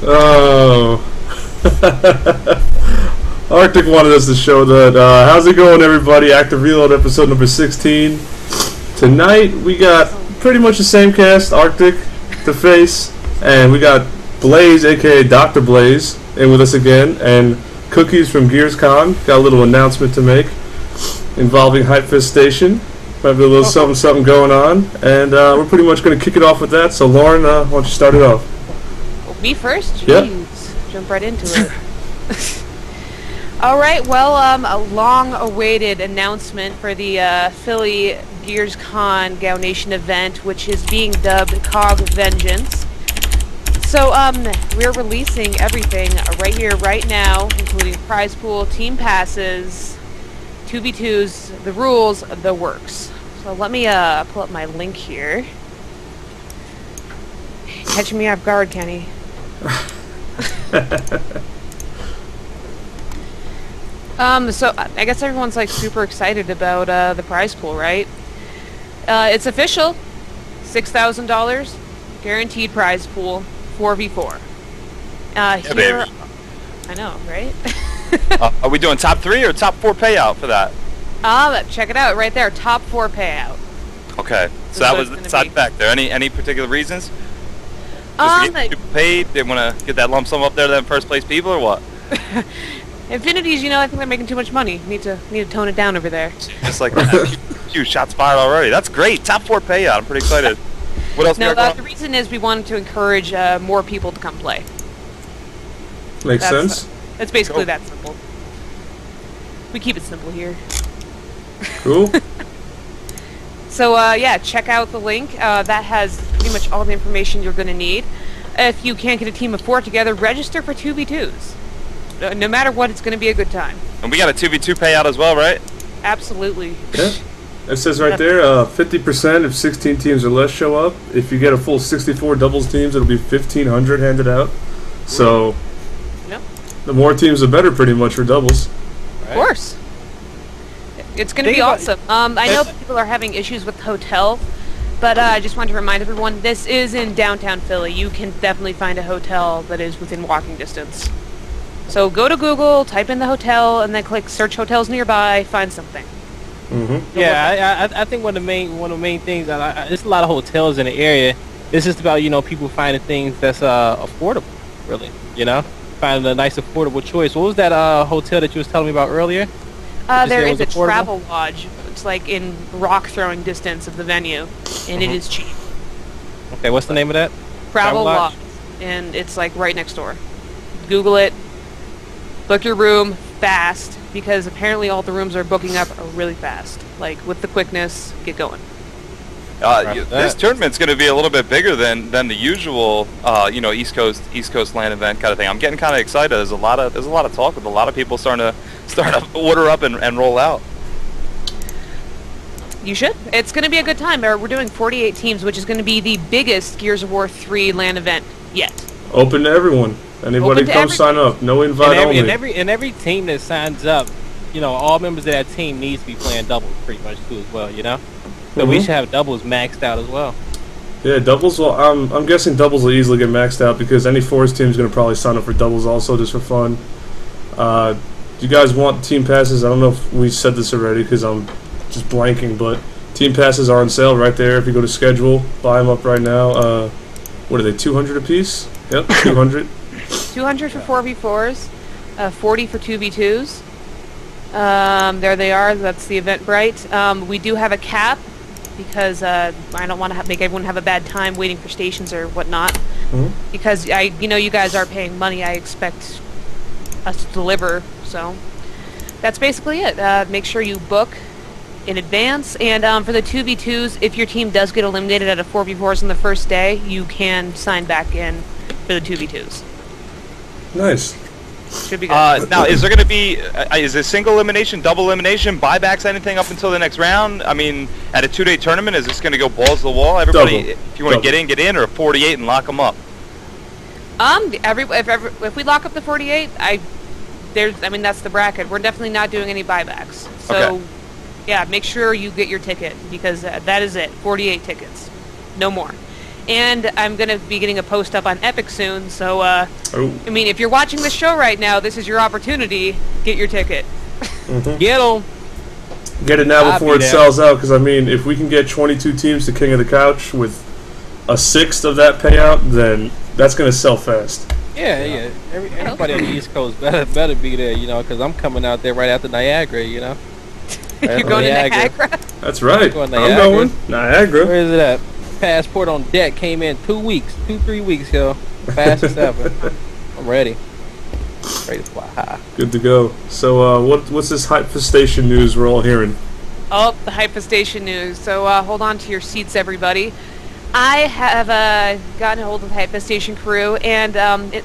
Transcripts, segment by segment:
Oh. Arctic wanted us to show that. How's it going, everybody? Active Reload episode number 16. Tonight, we got pretty much the same cast. Arctic, the face, and we got Blaze, aka Dr. Blaze, in with us again, and Cookies from GearsCon. Got a little announcement to make involving Hype Fest Station. Might be a little something going on, and we're pretty much going to kick it off with that. So, Lauren, why don't you start it off? Me first? Jeez. Yep. Jump right into it. All right, well, a long-awaited announcement for the Philly GearsCon Gal Nation event, which is being dubbed Cog Vengeance. So, we're releasing everything right here, right now, including prize pool, team passes, 2v2s, the rules, the works. So let me pull up my link here. Catching me off guard, Kenny. So I guess everyone's like super excited about the prize pool, right? It's official, $6,000 guaranteed prize pool, 4v4. Here, baby. I know, right? Are we doing top 3 or top 4 payout for that? Check it out right there, top 4 payout. Okay, so that was the side fact there. Any particular reasons? Just to get people paid? They want to get that lump sum up there to them first place people, or what? Infinities, you know, I think they're making too much money. Need to tone it down over there. Just like that. Phew, shots fired already. That's great. Top 4 payout. I'm pretty excited. What else? No, the reason is we wanted to encourage more people to come play. Makes sense. It's basically that simple. We keep it simple here. Cool. So, yeah, check out the link. That has pretty much all the information you're going to need. If you can't get a team of 4 together, register for 2v2s. No matter what, it's going to be a good time. And we got a 2v2 payout as well, right? Absolutely. Yeah. It says right there, 50% if 16 teams or less show up. If you get a full 64 doubles teams, it'll be 1,500 handed out. So, yep. The more teams, the better, pretty much, for doubles. Of course. It's going to be awesome. I know people are having issues with hotel, but I just want to remind everyone, this is in downtown Philly. You can definitely find a hotel that is within walking distance. So go to Google, type in the hotel, and then click search hotels nearby, find something. Mm-hmm. Yeah, I think one of the main things, there's a lot of hotels in the area. It's just about, people finding things that's affordable, really, finding a nice affordable choice. What was that hotel that you was telling me about earlier? There is a travel lodge. It's like in rock throwing distance of the venue, and it is cheap. Okay, what's the name of that? Travel lodge, and it's like right next door. Google it. Book your room fast, because apparently all the rooms are booking up really fast. Like, with the quickness, get going. This tournament's going to be a little bit bigger than the usual, East Coast land event kind of thing. I'm getting kind of excited. There's a lot of talk with a lot of people starting to order up and roll out. You should. It's going to be a good time. We're doing 48 teams, which is going to be the biggest Gears of War 3 land event yet. Open to everyone. Anybody come sign up. No invite only. And every team that signs up, all members of that team needs to be playing doubles pretty much too as well, So we should have doubles maxed out as well. Yeah, doubles will, I'm guessing doubles will easily get maxed out because any Force team is going to probably sign up for doubles also just for fun. Do you guys want team passes? I don't know if we said this already because I'm just blanking, but team passes are on sale right there. If you go to schedule, buy them up right now. What are they, 200 a piece? Yep, 200. 200 for 4v4s, 40 for 2v2s. There they are. That's the Eventbrite. We do have a cap because I don't want to make everyone have a bad time waiting for stations or whatnot. Because you guys are paying money. I expect us to deliver. So that's basically it. Make sure you book in advance. And for the 2v2s, if your team does get eliminated out of 4v4s on the first day, you can sign back in for the 2v2s. Nice. Should be good. Now, is there going to be is it single elimination, double elimination, buybacks, anything up until the next round? I mean, at a 2-day tournament, is this going to go balls to the wall? Everybody, Double. if you want to get in, or a 48 and lock them up? If we lock up the 48, that's the bracket. We're definitely not doing any buybacks. So, okay. Yeah, make sure you get your ticket because that is it. 48 tickets, no more. And I'm going to be getting a post up on Epic soon, so, I mean, if you're watching the show right now, this is your opportunity. Get your ticket. Get them. Get it now before it sells out, because, I mean, if we can get 22 teams to King of the Couch with a sixth of that payout, then that's going to sell fast. Yeah. Everybody on the East Coast better be there, you know, because I'm coming out there right after Niagara, you know. You're going to Niagara? That's right. I'm going. Niagara. Where is it at? Passport on deck came in 3 weeks, yo. Fast as ever. I'm ready. Ready to fly high. Good to go. So, what's this Hypefestation news we're all hearing? Oh, the Hypefestation news. So, hold on to your seats, everybody. I have gotten a hold of the Hypefestation crew, and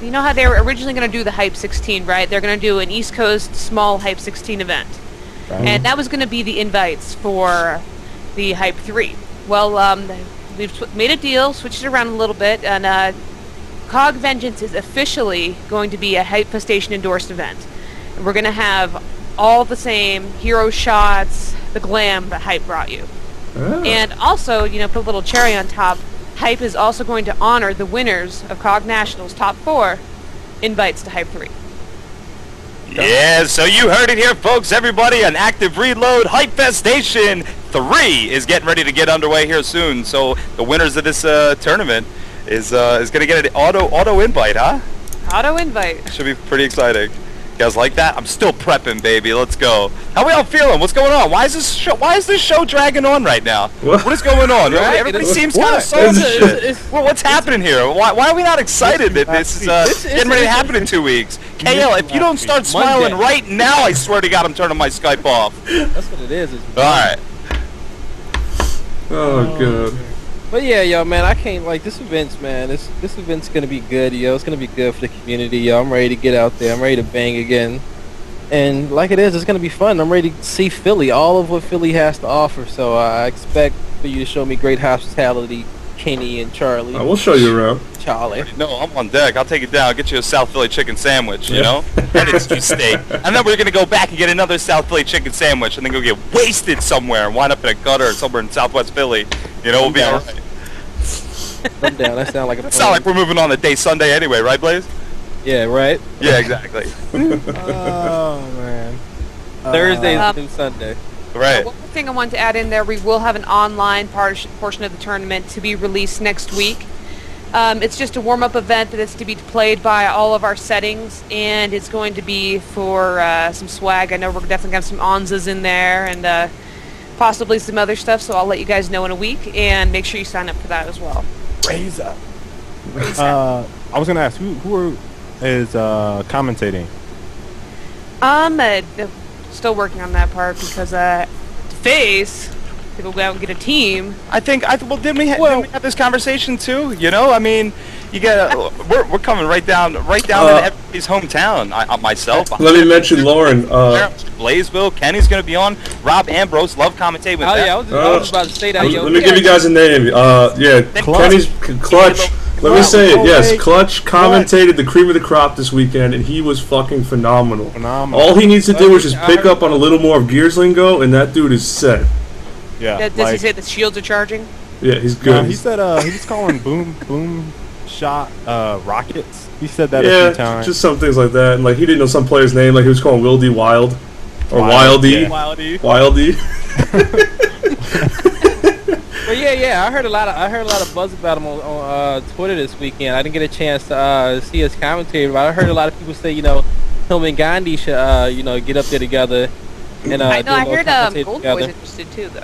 you know how they were originally going to do the Hype 16, right? They're going to do an East Coast small Hype 16 event. Right. And that was going to be the invites for the Hype 3. Well, we've made a deal, switched it around a little bit, and COG Vengeance is officially going to be a Hypefestation endorsed event. And we're going to have all the same hero shots, the glam that Hype brought you. Oh. And also, you know, put a little cherry on top, Hype is also going to honor the winners of COG Nationals Top 4 invites to Hype 3. Yeah, so you heard it here, folks. Everybody, an active reload. Hypefestation 3 is getting ready to get underway here soon. So the winners of this tournament is going to get an auto invite, huh? Auto invite. Should be pretty exciting. You guys like that? I'm still prepping, baby. Let's go. How we all feeling? What's going on? Why is this show dragging on right now? What is going on? Right? Everybody seems kind of salty. Well, what's happening here? Why are we not excited that this is getting ready to happen in 2 weeks? KL, if you don't start smiling right now, I swear to God, I'm turning my Skype off. That's what it is. All right. Oh, God. But yeah, yo, man, I can't, like, this event's, man, this event's gonna be good, yo. It's gonna be good for the community, yo. I'm ready to get out there. I'm ready to bang again. And like it is, it's gonna be fun. I'm ready to see Philly, all of what Philly has to offer. So I expect for you to show me great hospitality, Kenny and Charlie. I will show you around. Charlie. No, I'm on deck. I'll take it down. I'll get you a South Philly chicken sandwich, you know? And it's steak. And then we're going to go back and get another South Philly chicken sandwich and then go get wasted somewhere and wind up in a gutter somewhere in Southwest Philly. You know, we'll be all right. I'm down. That sounds like a plan. It sounds like we're moving on to day Sunday anyway, right, Blaze? Yeah, right? Yeah, exactly. Oh, man. Thursday through Sunday. Right. One more thing I wanted to add in there, we will have an online portion of the tournament to be released next week. It's just a warm-up event that is to be played by all of our settings, and it's going to be for some swag. I know we're definitely going to have some Onzas in there, and possibly some other stuff, so I'll let you guys know in a week, and make sure you sign up for that as well. Raise up. I was going to ask, who is commentating? Still working on that part because to face, to go out and get a team. Well, didn't we have this conversation too? You know, I mean, you get we're coming right down in everybody's hometown. Myself. Let me mention Lauren. Blazeville, Kenny's going to be on. Rob Ambrose, love commentating with them. Yeah, I was about to say that. Let me give you guys a name. Kenny's Clutch. Let me say it, yes. Clutch commentated the cream of the crop this weekend, and he was fucking phenomenal. All he needs to do is just pick up on a little more of Gears lingo, and that dude is set. Yeah. Does he say the shields are charging? Yeah, he's good. He said he was calling boom shot rockets. He said that a few times. Just some things like that. And like he didn't know some player's name, like he was calling Wildy Wild or Wildy. Wildy. But yeah, I heard a lot of buzz about him on Twitter this weekend. I didn't get a chance to see his commentary, but I heard a lot of people say, you know, him and Gandhi should, get up there together. And I heard Gold Boy's interested too, though.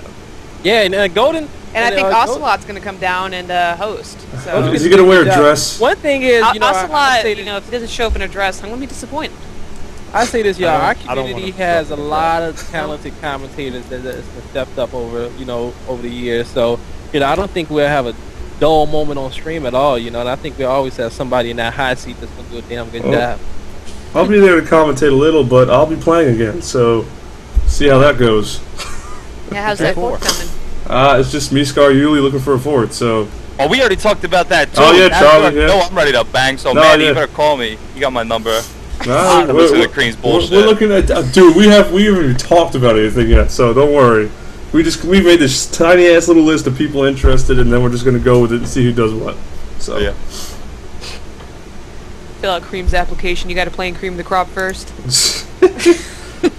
Yeah, and Golden. And I think Ocelot's going to come down and host. So. Is he going to wear a dress? One thing is, Ocelot, if he doesn't show up in a dress, I'm going to be disappointed. I say this, y'all. Our community has a lot of talented commentators that's stepped up over the years. So, I don't think we'll have a dull moment on stream at all, and I think we always have somebody in that hot seat that's going to do a damn good job. I'll be there to commentate a little, but I'll be playing again, so see how that goes. Yeah, how's that fourth coming? It's just me, Scar, Yuli looking for a fourth, so... Oh, we already talked about that, too. Oh, yeah, Charlie, No, I'm ready to bang, so, man, you better call me. You got my number. No, we're looking at Cream's bullshit. We're looking at... dude, we haven't even talked about anything yet, so don't worry. we made this tiny ass little list of people interested, and then we're just gonna go with it and see who does what. So Yeah. Fill out Cream's application. You got to play in Cream the Crop first.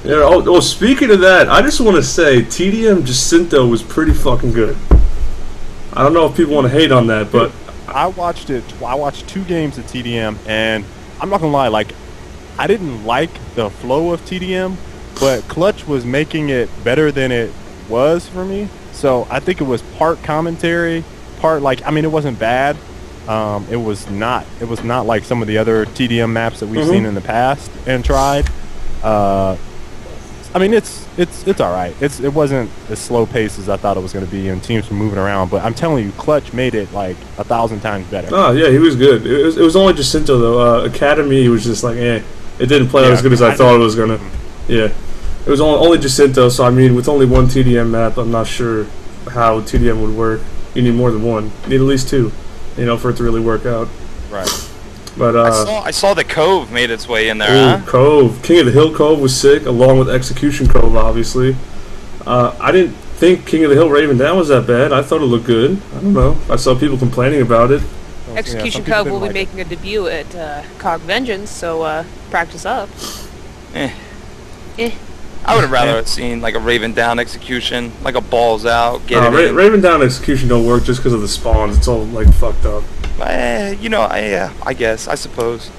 Yeah. Oh, speaking of that, I just want to say TDM Jacinto was pretty fucking good. I don't know if people want to hate on that, but I watched it. I watched 2 games of TDM, and I'm not gonna lie. Like, I didn't like the flow of TDM, but Clutch was making it better than it was for me. So I think it was part commentary, part like. I mean, it wasn't bad. It was not like some of the other TDM maps that we've seen in the past and tried. I mean, it's all right. It wasn't as slow paced as I thought it was going to be, and teams were moving around. But I'm telling you, Clutch made it like 1,000 times better. Oh yeah, he was good. It was only Jacinto though. Academy was just like, It didn't play out as good as I thought it was gonna. Yeah, it was only Jacinto. So I mean, with only one TDM map, I'm not sure how TDM would work. You need more than one. You need at least 2, for it to really work out. Right. But I saw the Cove made its way in there. Ooh, Cove, King of the Hill Cove was sick, along with Execution Cove, obviously. I didn't think King of the Hill Raven Down was that bad. I thought it looked good. I don't know. I saw people complaining about it. Execution Cove will be making a debut at Cog Vengeance, so practice up. I would have rather have seen like a Raven Down execution, like a balls out. Raven Down execution don't work just because of the spawns. It's all like fucked up. I guess, I suppose.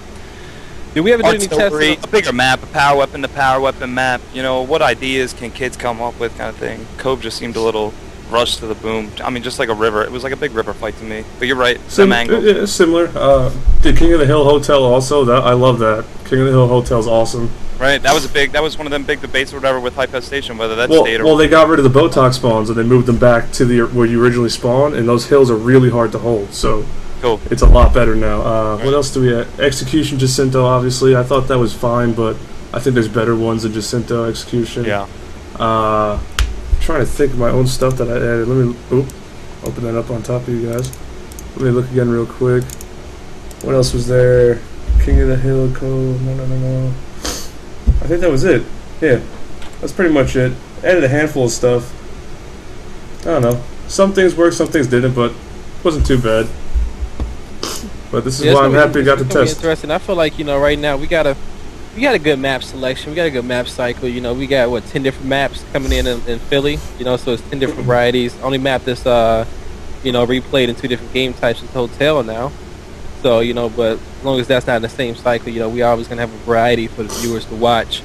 Did we ever do any tests? A bigger map, a power weapon to power weapon map. What ideas can kids come up with, kind of thing. Cove just seemed a little rushed to the boom. I mean, just like a river. It was like a big river fight to me. But you're right, some angles. Yeah, similar. Did King of the Hill Hotel also? I love that. King of the Hill Hotel's awesome. Right, that was one of them big debates or whatever with Hype Station, whether that stayed or... Well, they got rid of the Botox spawns and they moved them back to where you originally spawned, and those hills are really hard to hold, so cool. It's a lot better now. What else do we have? Execution Jacinto, obviously. I thought that was fine, but I think there's better ones than Jacinto Execution. Yeah. Trying to think of my own stuff that I added. Let me open that up on top of you guys. Let me look again real quick. What else was there? King of the Hill Cove. No. I think that was it. Yeah, that's pretty much it. Added a handful of stuff. I don't know. Some things worked, some things didn't, but it wasn't too bad. But this is why I'm happy we got to test. Interesting. I feel like right now we got a good map selection. We got a good map cycle. We got 10 different maps coming in Philly. So it's 10 different varieties. Only map that's replayed in 2 different game types is Hotel now. So, but as long as that's not in the same cycle, we always going to have a variety for the viewers to watch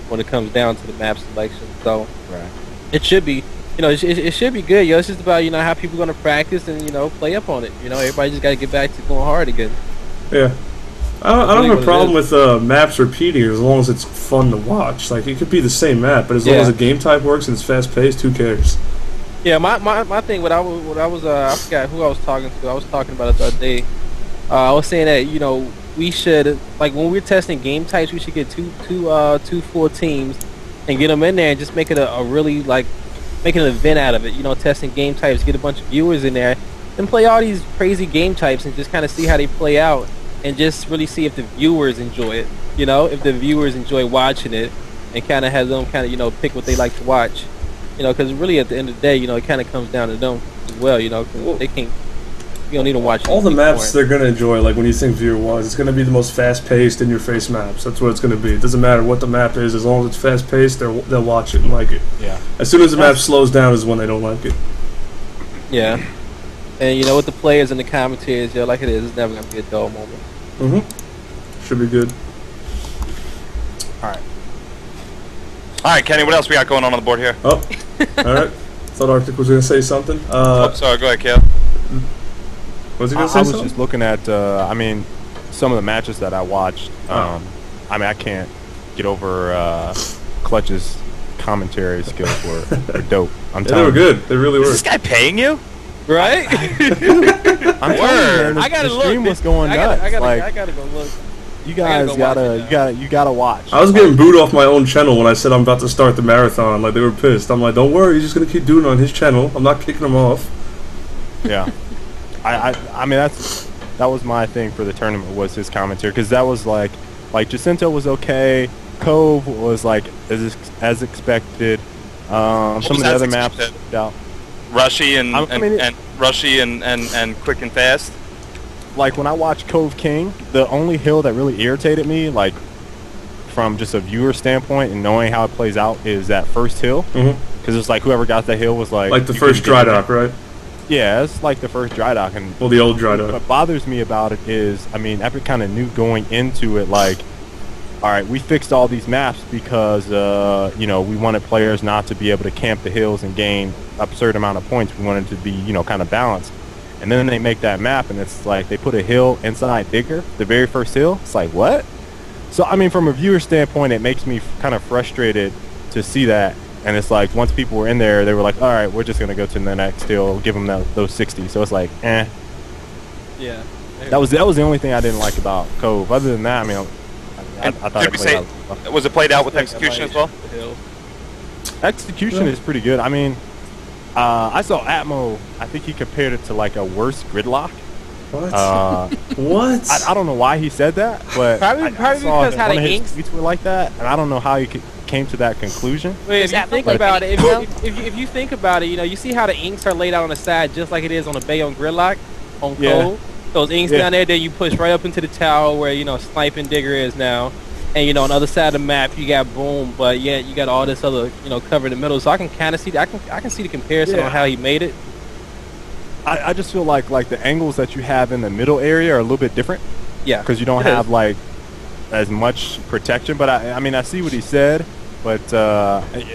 when it comes down to the map selection. So, right. It should be, it should be good, It's just about, how people are going to practice and, play up on it. Everybody just got to get back to going hard again. Yeah. I don't have a problem with maps repeating as long as it's fun to watch. Like, it could be the same map, but as long as the game type works and it's fast-paced, who cares? Yeah, my thing, I forgot who I was talking to. I was talking about it the other day. I was saying that we should, like, when we're testing game types, we should get two full teams and get them in there and just make it a really make an event out of it. Testing game types, get a bunch of viewers in there, and play all these crazy game types and just kind of see how they play out and just really see if the viewers enjoy it. If the viewers enjoy watching it, and kind of have them kind of pick what they like to watch. Because really at the end of the day, it kind of comes down to them as well. Because they can't. You don't need to watch all the maps they're going to enjoy. Like when you think viewer-wise, it's going to be the most fast-paced, in-your-face maps. That's what it's going to be. It doesn't matter what the map is, as long as it's fast-paced, they'll watch it and like it. Yeah. As soon as the map slows down is when they don't like it. Yeah. And with the players and the commentators, like it is, it's never going to be a dull moment. Should be good. All right, Kenny. What else we got going on the board here? Oh, all right. Thought Arctic was going to say something. Sorry. Go ahead, Kale. Was he going to say something? I was just looking at, some of the matches that I watched. I can't get over Clutch's commentary skills were dope. They were good. They really were. Is this guy paying you? Right? I'm telling you, man, the stream was going nuts. I gotta go look. You guys gotta watch. I was getting booed off my own channel when I said I'm about to start the marathon. Like, they were pissed. I'm like, don't worry, he's just gonna keep doing it on his channel. I'm not kicking him off. Yeah. I mean, that was my thing for the tournament, was his commentary, because that was like Jacinto was okay, Cove was like as expected, Some of the other maps. Rushy and quick and fast. Like when I watched Cove King, the only hill that really irritated me, like from just a viewer standpoint and knowing how it plays out, is that first hill. Because it's like whoever got that hill was like the first dry dock, right? Yeah, it's like the first dry dock. And the old dry dock. What bothers me about it is, I mean, Epic kind of knew going into it, like, all right, we fixed all these maps because, you know, we wanted players not to be able to camp the hills and gain an absurd amount of points. We wanted to be, you know, kind of balanced. And then they make that map, and it's like they put a hill inside Digger, the very first hill. It's like, what? So, I mean, from a viewer standpoint, it makes me kind of frustrated to see that. And it's like, once people were in there, they were like, all right, we're just going to go to the next hill, give them those 60. So it's like, eh. Yeah. That was the only thing I didn't like about Cove. Other than that, I mean, I thought it played out. Was it played out with execution as well? Execution is pretty good. I mean, I saw Atmo, I think he compared it to like a worse gridlock. What? What? I don't know why he said that, but probably because how the inks tweets were like that, and I don't know how he came to that conclusion. Well, if you think about it, if you think about it, you know, you see how the inks are laid out on the side just like it is on the bay on gridlock, on Cove. Those inks down there, then you push right up into the tower where, you know, Sniping Digger is now. And, you know, on the other side of the map, you got Boom, but yet you got all this other, you know, cover in the middle. So I can kind of see, I can see the comparison on how he made it. I just feel like the angles that you have in the middle area are a little bit different. Yeah. Because you don't have, like, as much protection. But, I mean, I see what he said. But,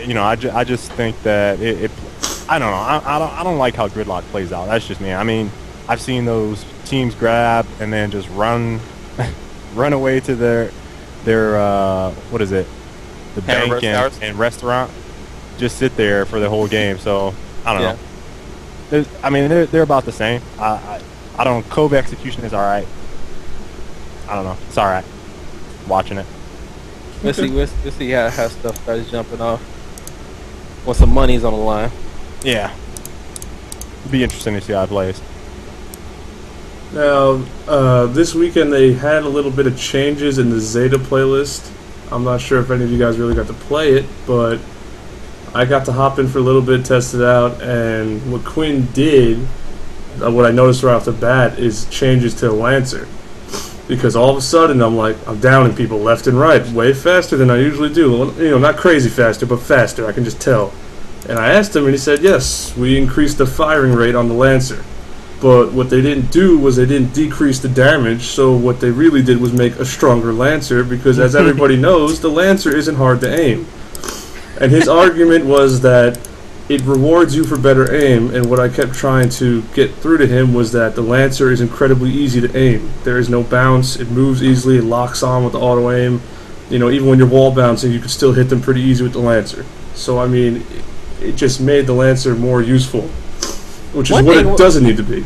you know, I just think that it I don't know. I don't like how Gridlock plays out. That's just me. I mean, I've seen those teams grab and then just run away to their what is it, the bank and restaurant, just sit there for the whole game. So I don't know. I mean, they're about the same. I don't. Cove execution is all right. I don't know. It's all right. Watching it. Let's see how stuff starts jumping off when some money's on the line. Yeah. It'd be interesting to see how it plays. Now, this weekend they had a little bit of changes in the Zeta playlist. I'm not sure if any of you guys really got to play it, but I got to hop in for a little bit, test it out, and what Quinn did, what I noticed right off the bat, is changes to Lancer. Because all of a sudden I'm downing people left and right way faster than I usually do. You know, not crazy faster, but faster. I can just tell. And I asked him, and he said, yes, we increased the firing rate on the Lancer. But what they didn't do was they didn't decrease the damage, so what they really did was make a stronger Lancer, because as everybody knows, the Lancer isn't hard to aim. And his argument was that it rewards you for better aim, and what I kept trying to get through to him was that the Lancer is incredibly easy to aim. There is no bounce, it moves easily, it locks on with the auto aim. You know, even when you're wall bouncing, you can still hit them pretty easy with the Lancer. So, I mean, it just made the Lancer more useful, which is what it doesn't need to be.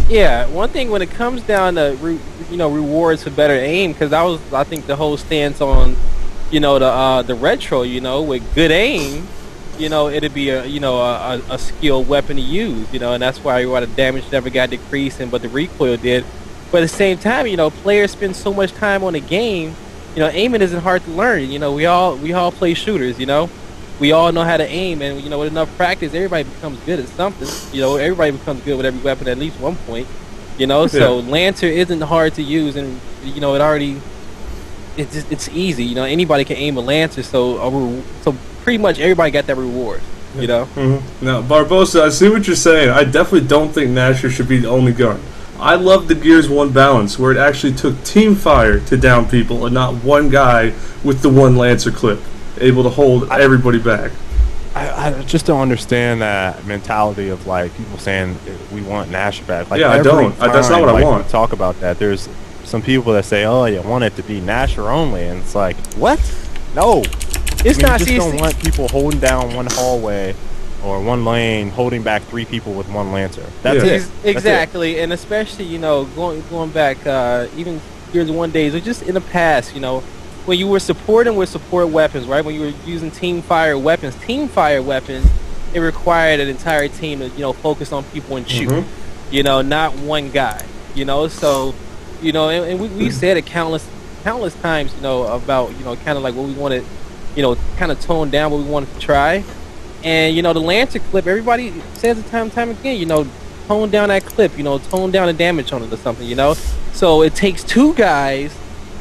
Yeah, one thing when it comes down to rewards for better aim, because I think the whole stance on, you know, the retro, you know, with good aim, you know, it'd be a skilled weapon to use, you know, and that's why the damage never got decreasing, but the recoil did. But at the same time, you know, players spend so much time on the game, you know, aiming isn't hard to learn. You know, we all play shooters, you know. We all know how to aim, and, you know, with enough practice, everybody becomes good at something. You know, everybody becomes good with every weapon at least one point. You know, so Lancer isn't hard to use, and, you know, it's easy. You know, anybody can aim a Lancer, so pretty much everybody got that reward. You know. Mm-hmm. Now, Barbosa, I see what you're saying. I definitely don't think Nasher should be the only gun. I love the Gears 1 balance, where it actually took team fire to down people, and not one guy with the one Lancer clip able to hold everybody back. I just don't understand that mentality of, like, people saying we want Nash back. Like, yeah, I don't. That's not what I want. Talk about that. There's some people that say, "Oh, you want it to be Nasher only," and it's like, what? No, it's not. You just don't want people holding down one hallway or one lane, holding back 3 people with one Lancer. That's it. Exactly, That's it. And especially, you know, going back, even Gears 1 days, or just in the past, you know. When you were supporting with support weapons, right? When you were using team fire weapons, it required an entire team to, you know, focus on people and shoot. You know, not one guy. You know, so, you know, and we said it countless times, you know, about, you know, kind of like what we wanted, you know, kind of tone down what we wanted to try. And the Lancer clip, everybody says it time and time again. Tone down that clip. Tone down the damage on it or something. So it takes 2 guys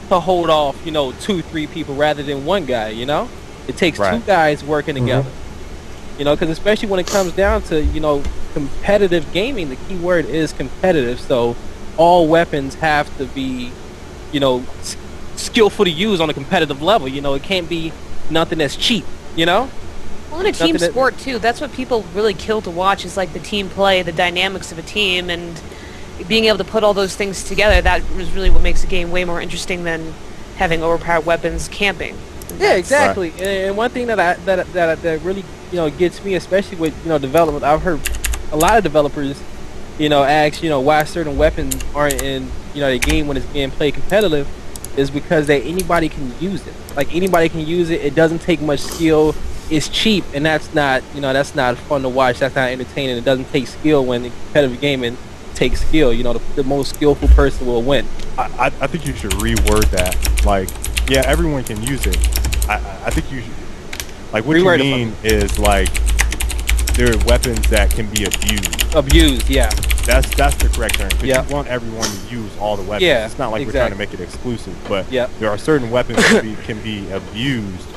to hold off 2-3 people rather than 1 guy. It takes 2 guys working together. Because especially when it comes down to competitive gaming, the key word is competitive. So all weapons have to be skillful to use on a competitive level. It can't be nothing that's cheap. Well, in a team sport too, that's what people really kill to watch, is like the team play, the dynamics of a team, and being able to put all those things together. That is really what makes the game way more interesting than having overpowered weapons camping. Yeah, exactly. And one thing that really gets me, especially with development, I've heard a lot of developers ask why certain weapons aren't in the game when it's being played competitive, is because anybody can use it. Like, anybody can use it. It doesn't take much skill. It's cheap, and that's not fun to watch. That's not entertaining. It doesn't take skill when competitive gaming takes skill. The most skillful person will win. I think you should reword that. Like, yeah, everyone can use it. I think you should, like, what you mean is, like, there are weapons that can be abused. Abused, yeah. That's the correct term. Because you want everyone to use all the weapons. Yeah, it's not like we're trying to make it exclusive, but there are certain weapons that can be abused.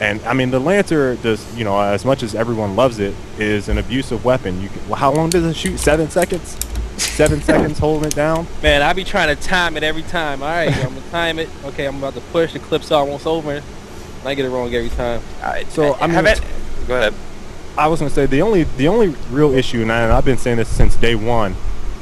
And I mean, the Lancer does, as much as everyone loves it, is an abusive weapon. How long does it shoot? 7 seconds? 7 seconds holding it down? Man, I be trying to time it every time. All right, I'm gonna time it. Okay, I'm about to push. The clip's almost over. And I get it wrong every time. All right, so I mean, go ahead. I was gonna say the only real issue, and I've been saying this since day one,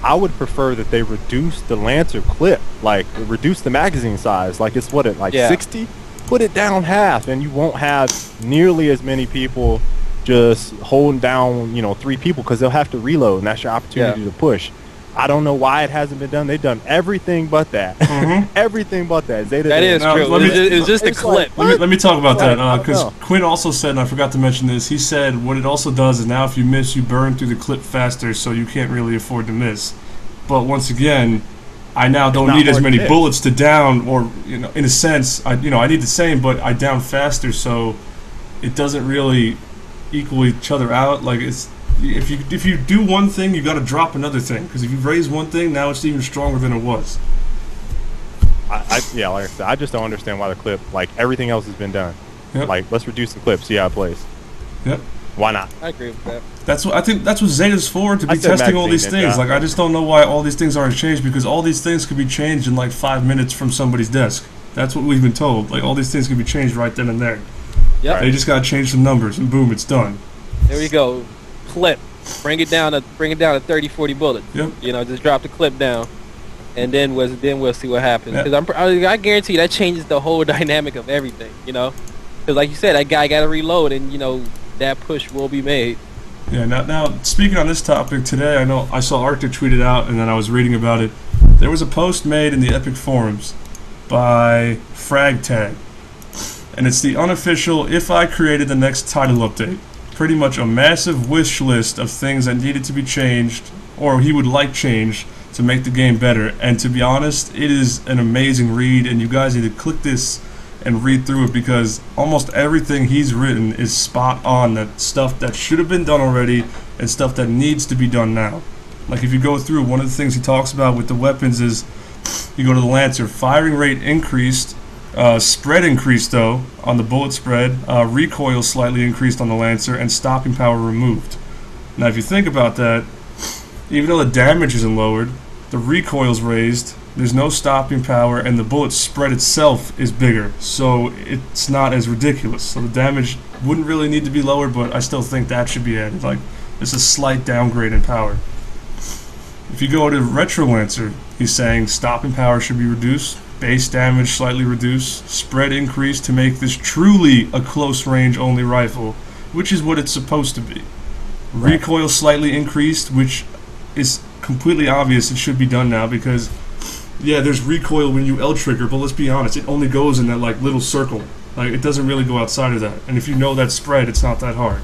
I would prefer that they reduce the Lancer clip, like reduce the magazine size. Like, it's 60? Put it down half, and you won't have nearly as many people just holding down 3 people, because they'll have to reload, and that's your opportunity to push. I don't know why it hasn't been done. They've done everything but that. Everything but that. That is true. It's just a clip. Let me talk about that, because Quinn also said, and I forgot to mention this, he said what it also does is now if you miss, you burn through the clip faster, so you can't really afford to miss. But once again, I now don't need as many bullets to down, or in a sense, I need the same, but I down faster, so it doesn't really equal each other out. Like, it's if you do one thing, you got to drop another thing, because if you raise one thing, now it's even stronger than it was. Like I said, I just don't understand why the clip, like everything else, has been done. Yep. Like, let's reduce the clip, see how it plays. Yep. Why not? I agree with that. I think that's what Zeta's for, to be testing all these things. Like, I just don't know why all these things aren't changed, because all these things could be changed in like 5 minutes from somebody's desk. That's what we've been told. Like, all these things can be changed right then and there. Yep. They just gotta change some numbers, and boom, it's done. There we go. Clip. Bring it down to 30, 40 bullets. Yep. Just drop the clip down, and then we'll see what happens. Because I guarantee you that changes the whole dynamic of everything. Because like you said, that guy got to reload, and that push will be made. Yeah. Now, speaking on this topic today, I saw Arctic tweet it out, and then I was reading about it. There was a post made in the Epic forums by FragTag, and it's the unofficial "If I created the next title update." Pretty much a massive wish list of things that needed to be changed, or he would like changed, to make the game better. And to be honest, it is an amazing read, and you guys need to click this and read through it, because almost everything he's written is spot on. That stuff that should have been done already, and stuff that needs to be done now. Like, if you go through, one of the things he talks about with the weapons is, you go to the Lancer, firing rate increased, spread increased though on the bullet spread, recoil slightly increased on the Lancer, and stopping power removed. Now, if you think about that, even though the damage isn't lowered, the recoil's raised, there's no stopping power, and the bullet spread itself is bigger, so it's not as ridiculous. So the damage wouldn't really need to be lowered, but I still think that should be added. Like, it's a slight downgrade in power. If you go to Retro Lancer, he's saying stopping power should be reduced, base damage slightly reduced, spread increased to make this truly a close range only rifle, which is what it's supposed to be. Right. Recoil slightly increased, which is completely obvious it should be done now, because yeah, there's recoil when you L trigger, but let's be honest, it only goes in that like little circle. Like, it doesn't really go outside of that. And if you know that spread, it's not that hard.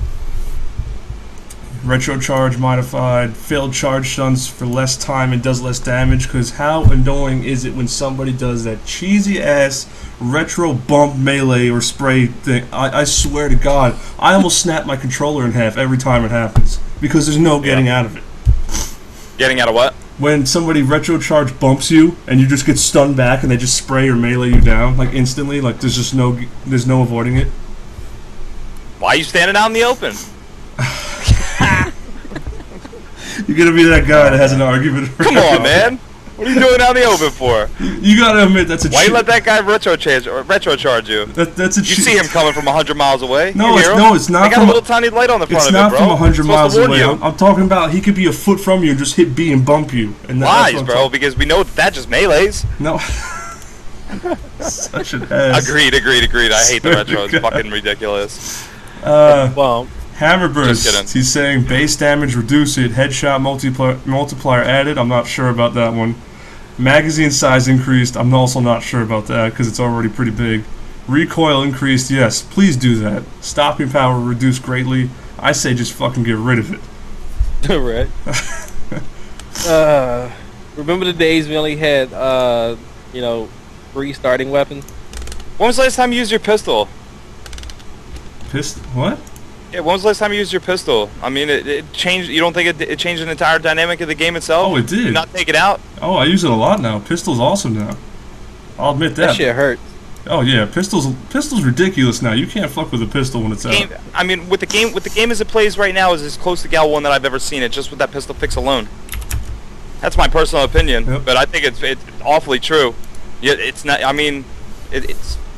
retro charge modified, failed charge stuns for less time and does less damage. Because how annoying is it when somebody does that cheesy ass retro bump melee or spray thing? I swear to God, I almost snap my controller in half every time it happens because there's no getting out of it. Getting out of what? When somebody retro charge bumps you and you just get stunned back and they just spray or melee you down like instantly, like there's no avoiding it. Why are you standing out in the open? You're gonna be that guy that has an argument. Come on, man. What are you doing out in the open for? You gotta admit that's a. Why you let that guy retro charge you? That's a. You see him coming from 100 miles away. No, it's not. They got a little tiny light on the front of it, bro. It's not from 100 miles away. I'm talking about he could be a foot from you and just hit B and bump you. And lies, bro. Because we know that just melees. No. Such an ass. Agreed. I hate the retro. It's fucking ridiculous. Well. Hammerburst, he's saying base damage reduce it, headshot multiplier added. I'm not sure about that one. Magazine size increased. I'm also not sure about that because it's already pretty big. Recoil increased. Yes, please do that. Stopping power reduced greatly. I say just fucking get rid of it. Right. Remember the days we only had, 3 starting weapons? When was the last time you used your pistol? What? Yeah, when was the last time you used your pistol? I mean, it changed. You don't think it changed the entire dynamic of the game itself? Oh, it did. Did not take it out? Oh, I use it a lot now. Pistol's awesome now. I'll admit that. That shit hurts. Oh yeah, pistol's ridiculous now. You can't fuck with a pistol when it's out. I mean, with the game as it plays right now is as close to Gal 1 that I've ever seen it, just with that pistol fix alone. That's my personal opinion, but I think it's awfully true. Yeah, it's not. I mean, it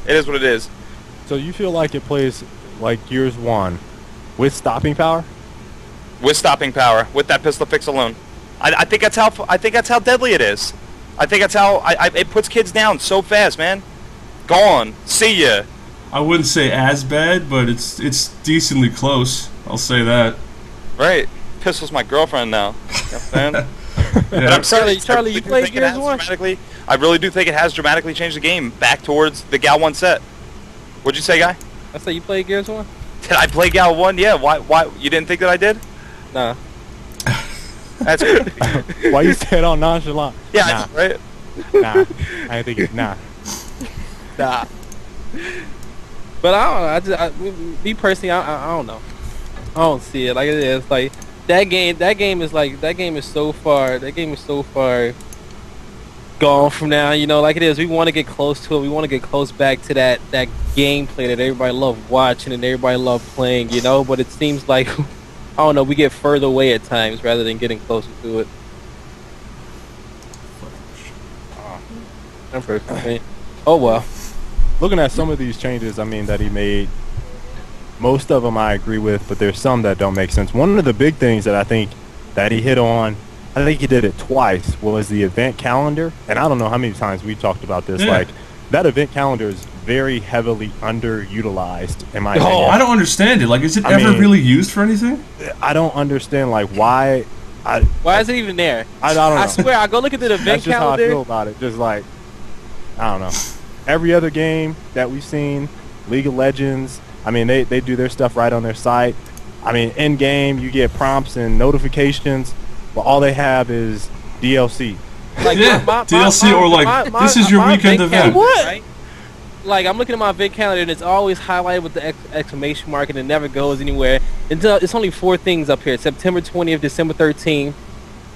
is what it is. So you feel like it plays like Gears 1 with stopping power? With stopping power, with that pistol fix alone. I think that's how deadly it is. I think that's how it puts kids down so fast, man. Gone. See ya. I wouldn't say as bad, but it's decently close. I'll say that. Right. Pistol's my girlfriend now. Yeah. But I'm sorry, Charlie, you played Gears 1? I really do think it has dramatically changed the game back towards the Gal 1 set. What'd you say, guy? I said you played Gears 1? Did I play Gal 1? Yeah. Why? You didn't think that I did? Nah. That's good. Why you say it all nonchalant? Yeah, nah. Right? Nah. I think it's nah. Nah. But I don't know. Me personally, I don't know. I don't see it like it is. Like that game is so far gone from now. You know, like it is. We want to get close to it. We want to get close back to that gameplay that everybody loved watching and everybody loved playing. You know, but it seems like I don't know. We get further away at times rather than getting closer to it. Oh well. Looking at some of these changes, I mean, that he made, most of them I agree with, but there's some that don't make sense. One of the big things that I think that he hit on, I think he did it twice, was the event calendar. And I don't know how many times we talked about this. Yeah. Like, that event calendar is very heavily underutilized, in my opinion. I don't understand it. Like, is it ever really used for anything? I don't understand, like, why... Why is it even there? I don't know. I swear, I go look at the event That's just calendar. how I feel about it. Just like, I don't know. Every other game that we've seen, League of Legends, I mean, they do their stuff right on their site. I mean, in game, you get prompts and notifications, but all they have is DLC. Like yeah, DLC or like, this is your weekend event. What? Right? Like, I'm looking at my event calendar, and it's always highlighted with the exclamation mark, and it never goes anywhere. It's only 4 things up here. September 20th, December 13th,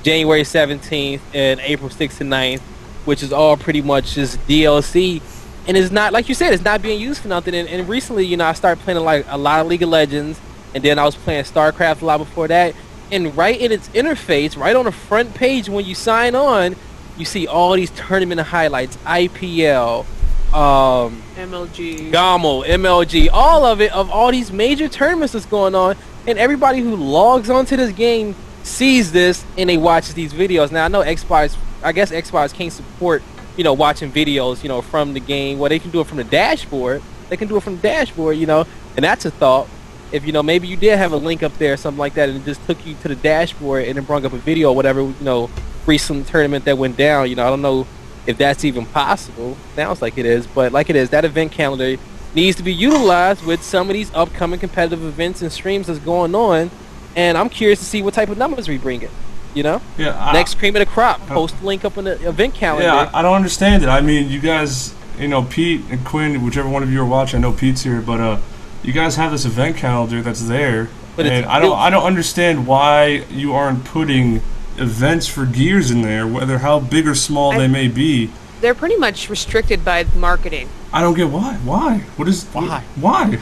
January 17th, and April 6th and 9th, which is all pretty much just DLC. And it's not, like you said, it's not being used for nothing. And recently, you know, I started playing like a lot of League of Legends, and then I was playing StarCraft a lot before that. And right in its interface, right on the front page when you sign on, you see all these tournament highlights, IPL, MLG, GAMO, MLG, all of it, of all these major tournaments that's going on. And everybody who logs onto this game sees this, and they watch these videos. Now, I know Xbox, I guess Xbox can't support, you know, watching videos, you know, from the game. Well, they can do it from the dashboard. They can do it from the dashboard, you know, and that's a thought. If, you know, maybe you did have a link up there or something like that, and it just took you to the dashboard and then brought up a video or whatever, you know, recent tournament that went down. You know, I don't know if that's even possible. Sounds like it is, but like it is, that event calendar needs to be utilized with some of these upcoming competitive events and streams that's going on. and I'm curious to see what type of numbers we bring in. You know? Yeah. Next cream of the crop. Post the link up on the event calendar. Yeah, I don't understand it. I mean, you guys, you know, Pete and Quinn, whichever one of you are watching, I know Pete's here, but you guys have this event calendar that's there, but and I don't understand why you aren't putting events for gears in there, whether how big or small they may be. They're pretty much restricted by marketing. I don't get why. Why? What is why? Why?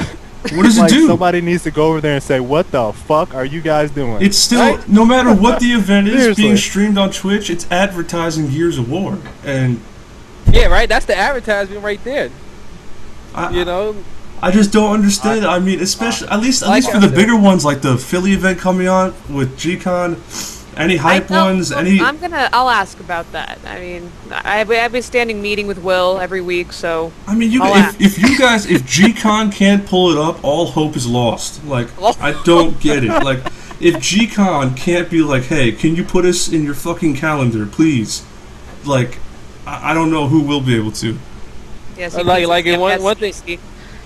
What does like it do? Somebody needs to go over there and say, "What the fuck are you guys doing?" It's still, right? No matter what the event is being streamed on Twitch, it's advertising Gears of War, and yeah, right. That's the advertisement right there. You know, I just don't understand it. I mean, especially at least for the bigger ones, like the Philly event coming on with G-Con. Any hype ones? I'll ask about that. I mean, I have a standing meeting with Will every week, so. I mean, if G-Con can't pull it up, all hope is lost. Like, I don't get it. Like, if G-Con can't be like, hey, can you put us in your fucking calendar, please? Like, I don't know who will be able to. Yes, like one thing,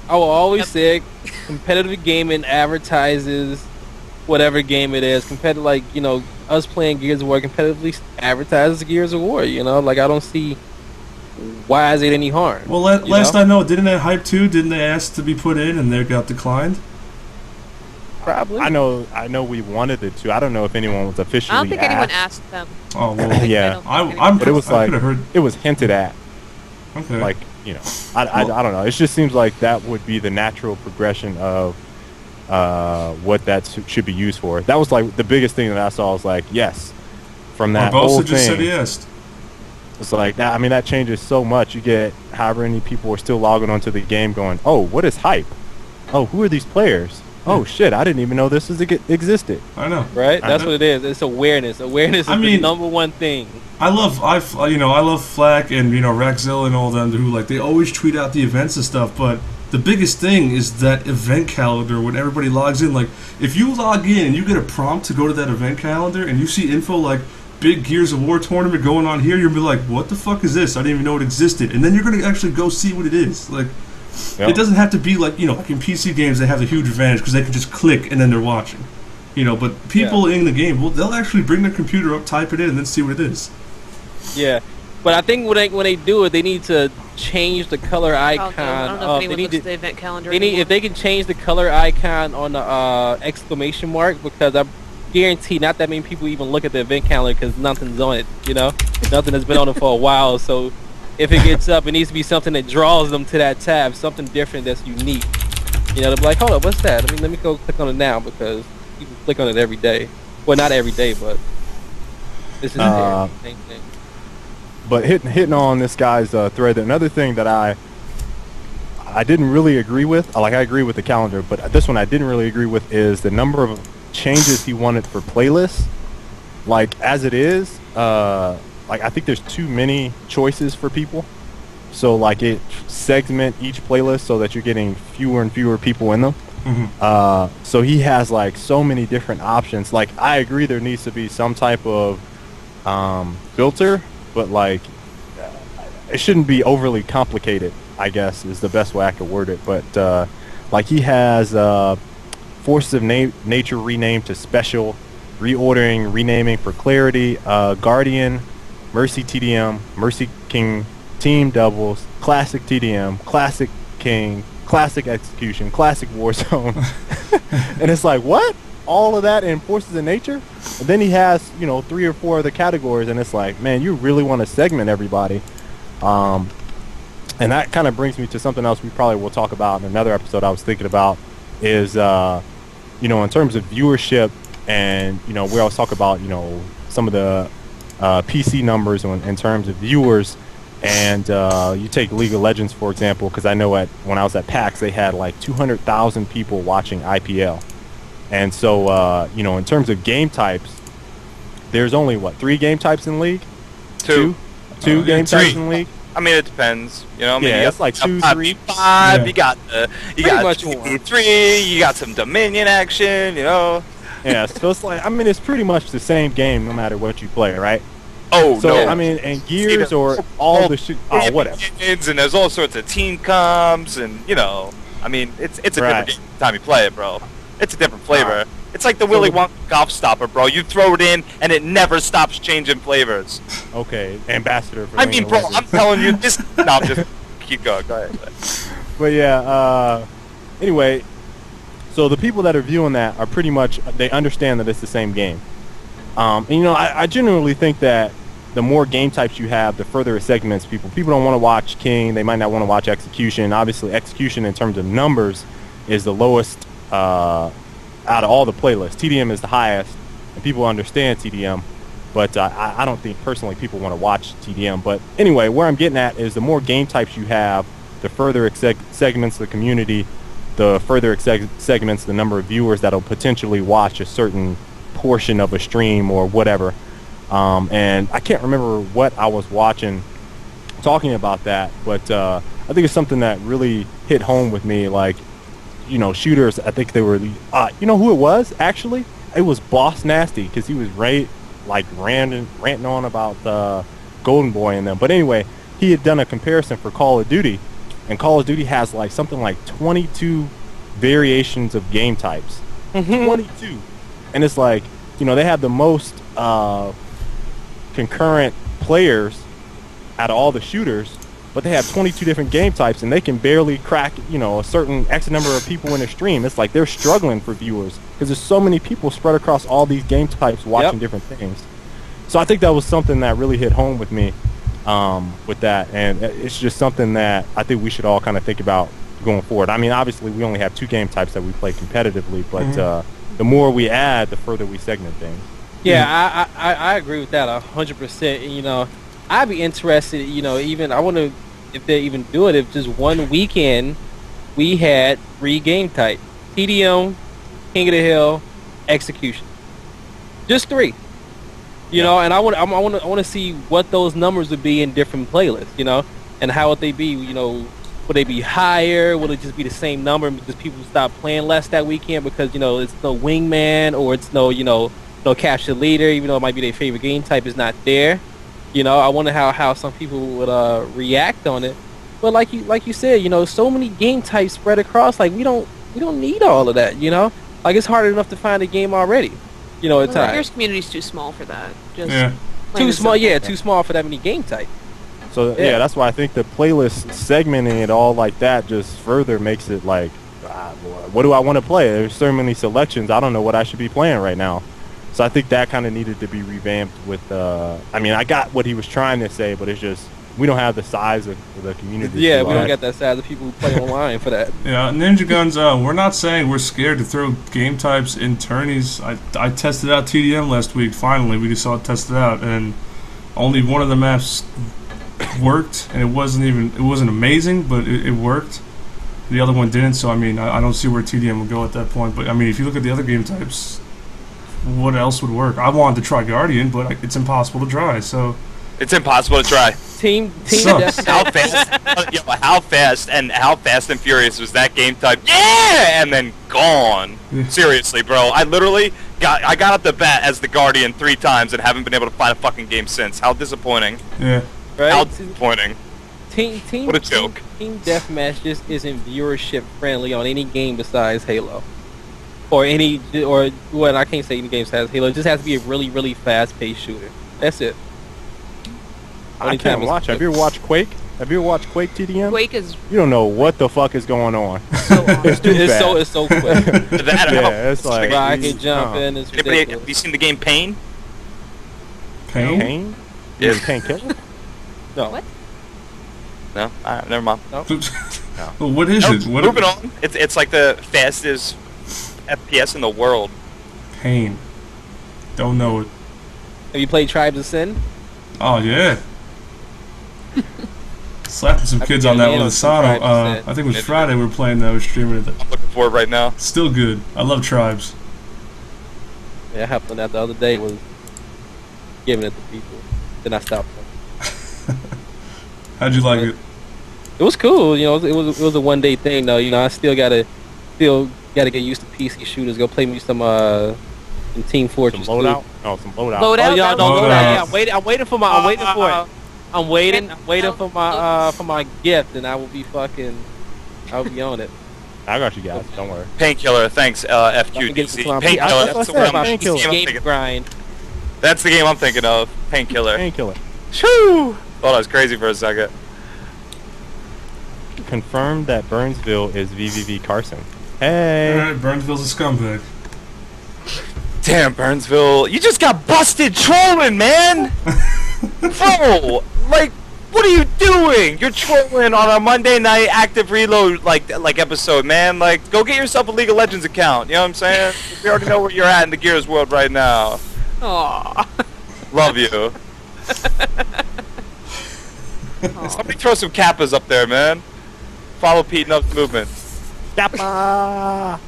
I will always say, competitive gaming advertises whatever game it is. Competitive, like, you know, us playing Gears of War competitively advertises Gears of War, you know? Like, I don't see why is it any harm. Well, last I know, didn't they hype too? Didn't they ask to be put in and they got declined? Probably. I know we wanted it to. I don't know if anyone was officially I don't think asked. anyone asked them. Oh, well. Yeah. But it was like, it was hinted at. Okay. Like, you know, I don't know. It just seems like that would be the natural progression of what that should be used for. That was like the biggest thing that I saw. Was like, yes, from that whole thing. Just said yes. It's like that. I mean, that changes so much. You get however many people are still logging onto the game, going, "Oh, what is hype? Oh, who are these players? Oh shit, I didn't even know this existed." I know, right? That's what it is. It's awareness. Awareness is the number one thing. I love Flack and Raxzilla and all them who like they always tweet out the events and stuff, but the biggest thing is that event calendar when everybody logs in. Like, if you log in and you get a prompt to go to that event calendar and you see info like big Gears of War tournament going on here, you'll be like, what the fuck is this? I didn't even know it existed. And then you're going to actually go see what it is. Like, It doesn't have to be like, like in PC games they have a huge advantage because they can just click and then they're watching. But people in the game, they'll actually bring their computer up, type it in, and then see what it is. Yeah. But I think when they do it, they need to change the color icon. I don't know if anyone looks at the event calendar anymore. If they can change the color icon on the exclamation mark, because I guarantee not that many people even look at the event calendar because nothing's on it. Nothing has been on it for a while. So if it gets up, it needs to be something that draws them to that tab, something different that's unique. They'll be like, hold up, what's that? Let me go click on it now because you can click on it every day. Well, not every day, but this is the same thing. But hitting on this guy's thread, another thing that I didn't really agree with, like I agree with the calendar, but this one I didn't really agree with is the number of changes he wanted for playlists. Like, as it is, like I think there's too many choices for people. So like it segment each playlist so that you're getting fewer and fewer people in them. Mm-hmm. So he has like so many different options. Like, I agree there needs to be some type of filter, but like it shouldn't be overly complicated, I guess is the best way I could word it. But like he has Forces of Nature renamed to Special, Reordering, Renaming for Clarity, Guardian, Mercy TDM, Mercy King, Team Doubles, Classic TDM, Classic King, Classic Execution, Classic Warzone. And it's like, what? All of that in Forces of Nature? And then he has, 3 or 4 other categories, and it's like, man, you really want to segment everybody. And that kind of brings me to something else we probably will talk about in another episode I was thinking about is, in terms of viewership and, we always talk about, some of the PC numbers in terms of viewers. And you take League of Legends, for example, because I know when I was at PAX, they had like 200,000 people watching IPL. And so, in terms of game types, there's only, 3 game types in League? Two game types in League? I mean, it depends. It's like 2, 3. 5v5, yeah. you got 2v3, you got some Dominion action, Yeah, so it's like, it's pretty much the same game no matter what you play, right? Oh, so, no. And Gears or all the shit, whatever. And there's all sorts of team comps and, it's a different game time you play it, bro. It's a different flavor. It's like the Willy Wonka golf stopper, bro. You throw it in, and it never stops changing flavors. Okay, ambassador. For I mean, bro, I'm telling you, this. No, I'm just keep going. Go ahead. But yeah. Anyway, so the people that are viewing that are pretty much they understand that it's the same game. And, you know, I genuinely think that the more game types you have, the further it segments people. People don't want to watch King. They might not want to watch Execution. Obviously, Execution in terms of numbers is the lowest out of all the playlists. TDM is the highest, and people understand TDM. But I don't think personally people want to watch TDM. But anyway, where I'm getting at is the more game types you have, the further it segments the community, the further it segments the number of viewers that'll potentially watch a certain portion of a stream or whatever. And I can't remember what I was watching talking about that, but I think it's something that really hit home with me. Like, you know, shooters, I think they were, you know who it was, actually? It was Boss Nasty, because he was ranting on about Golden Boy and them. But anyway, he had done a comparison for Call of Duty, and Call of Duty has like something like 22 variations of game types. 22. And it's like, you know, they have the most concurrent players out of all the shooters, but they have 22 different game types, and they can barely crack, you know, a certain X number of people in a stream. It's like they're struggling for viewers because there's so many people spread across all these game types watching different things. So I think that was something that really hit home with me with that, and it's just something that I think we should all kind of think about going forward. I mean, obviously, we only have 2 game types that we play competitively, but the more we add, the further we segment things. Yeah, I agree with that 100%. You know, I'd be interested, you know, even I wonder if they even do it if just one weekend we had 3 game types: TDM, King of the Hill, Execution. Just 3. You know, and I want to see what those numbers would be in different playlists, you know, and how would they be, you know, would they be higher? Will it just be the same number because people stop playing less that weekend because, you know, it's no wingman or it's no, you know, no capture leader, even though it might be their favorite game type is not there. You know, I wonder how some people would react on it. But like you said, you know, so many game types spread across, like we don't need all of that, you know? Like it's hard enough to find a game already. You know, at times. Your community's too small for that. Just too small, too small for that many game types. So yeah, that's why I think the playlist segmenting it all like that just further makes it like, what do I want to play? There's so many selections. I don't know what I should be playing right now. So I think that kind of needed to be revamped with. I mean, I got what he was trying to say, but it's just we don't have the size of the community. Yeah, we don't get that size of people who play online for that. Yeah, Ninja Guns. We're not saying we're scared to throw game types in tourneys. I tested out TDM last week. Finally, we just saw it tested out, and only one of the maps worked, and it wasn't amazing, but it worked. The other one didn't, so I mean, I don't see where TDM would go at that point. But I mean, if you look at the other game types, what else would work? I wanted to try Guardian, but it's impossible to try. So it's impossible to try. Team how fast and furious was that game type? Yeah, and then gone. Yeah. Seriously, bro. I literally got up the bat as the Guardian 3 times and haven't been able to find a fucking game since. How disappointing. Yeah. Right? How disappointing. What a joke. Team Deathmatch just isn't viewership friendly on any game besides Halo. Or I can't say any game besides Halo. It just has to be a really, really fast-paced shooter. That's it. I can't watch. Have you ever watched Quake? Have you ever watched Quake TDM? Quake is. You don't know what the fuck is going on. It's so quick. It's like rocket jumping. It's ridiculous. Have you seen the game Pain? Pain? Yeah. Painkiller? No. What? No. All right, never mind. No. Well, what is it? Moving on. It's like the fastest FPS in the world. Pain. Don't know it. Have you played Tribes of Sin? Oh yeah. Slapping some kids on that with Asano. I think it was Friday we were playing that. We were streaming it. I'm looking for it right now. Still good. I love Tribes. Yeah, I hopped on that the other day. Was giving it to people. Then I stopped. How'd you like it? It was cool. You know, it was a 1-day thing though. You know, I still gotta get used to PC shooters. Go play me some in Team Fortress. Some loadout? No, some loadout. Oh, y'all don't Loadout. Yeah, I'm waiting for it. I'm waiting for my gift, and I will be on it. I got you guys. Don't worry. Painkiller, thanks, FQDC. Painkiller, that's the word I'm thinking. Grind. That's the game I'm thinking of. Painkiller. Painkiller. Shoo! Thought I was crazy for a second. Confirmed that Burnsville is VVV Carson. Hey. Alright, Burnsville's a scumbag. Damn, Burnsville. You just got busted trolling, man! Bro, like, what are you doing? You're trolling on a Monday night active reload like episode, man. Like, go get yourself a League of Legends account. You know what I'm saying? We already know where you're at in the Gears world right now. Aww. Love you. Somebody throw some kappas up there, man. Follow Pete Nubb's movement. Kappa.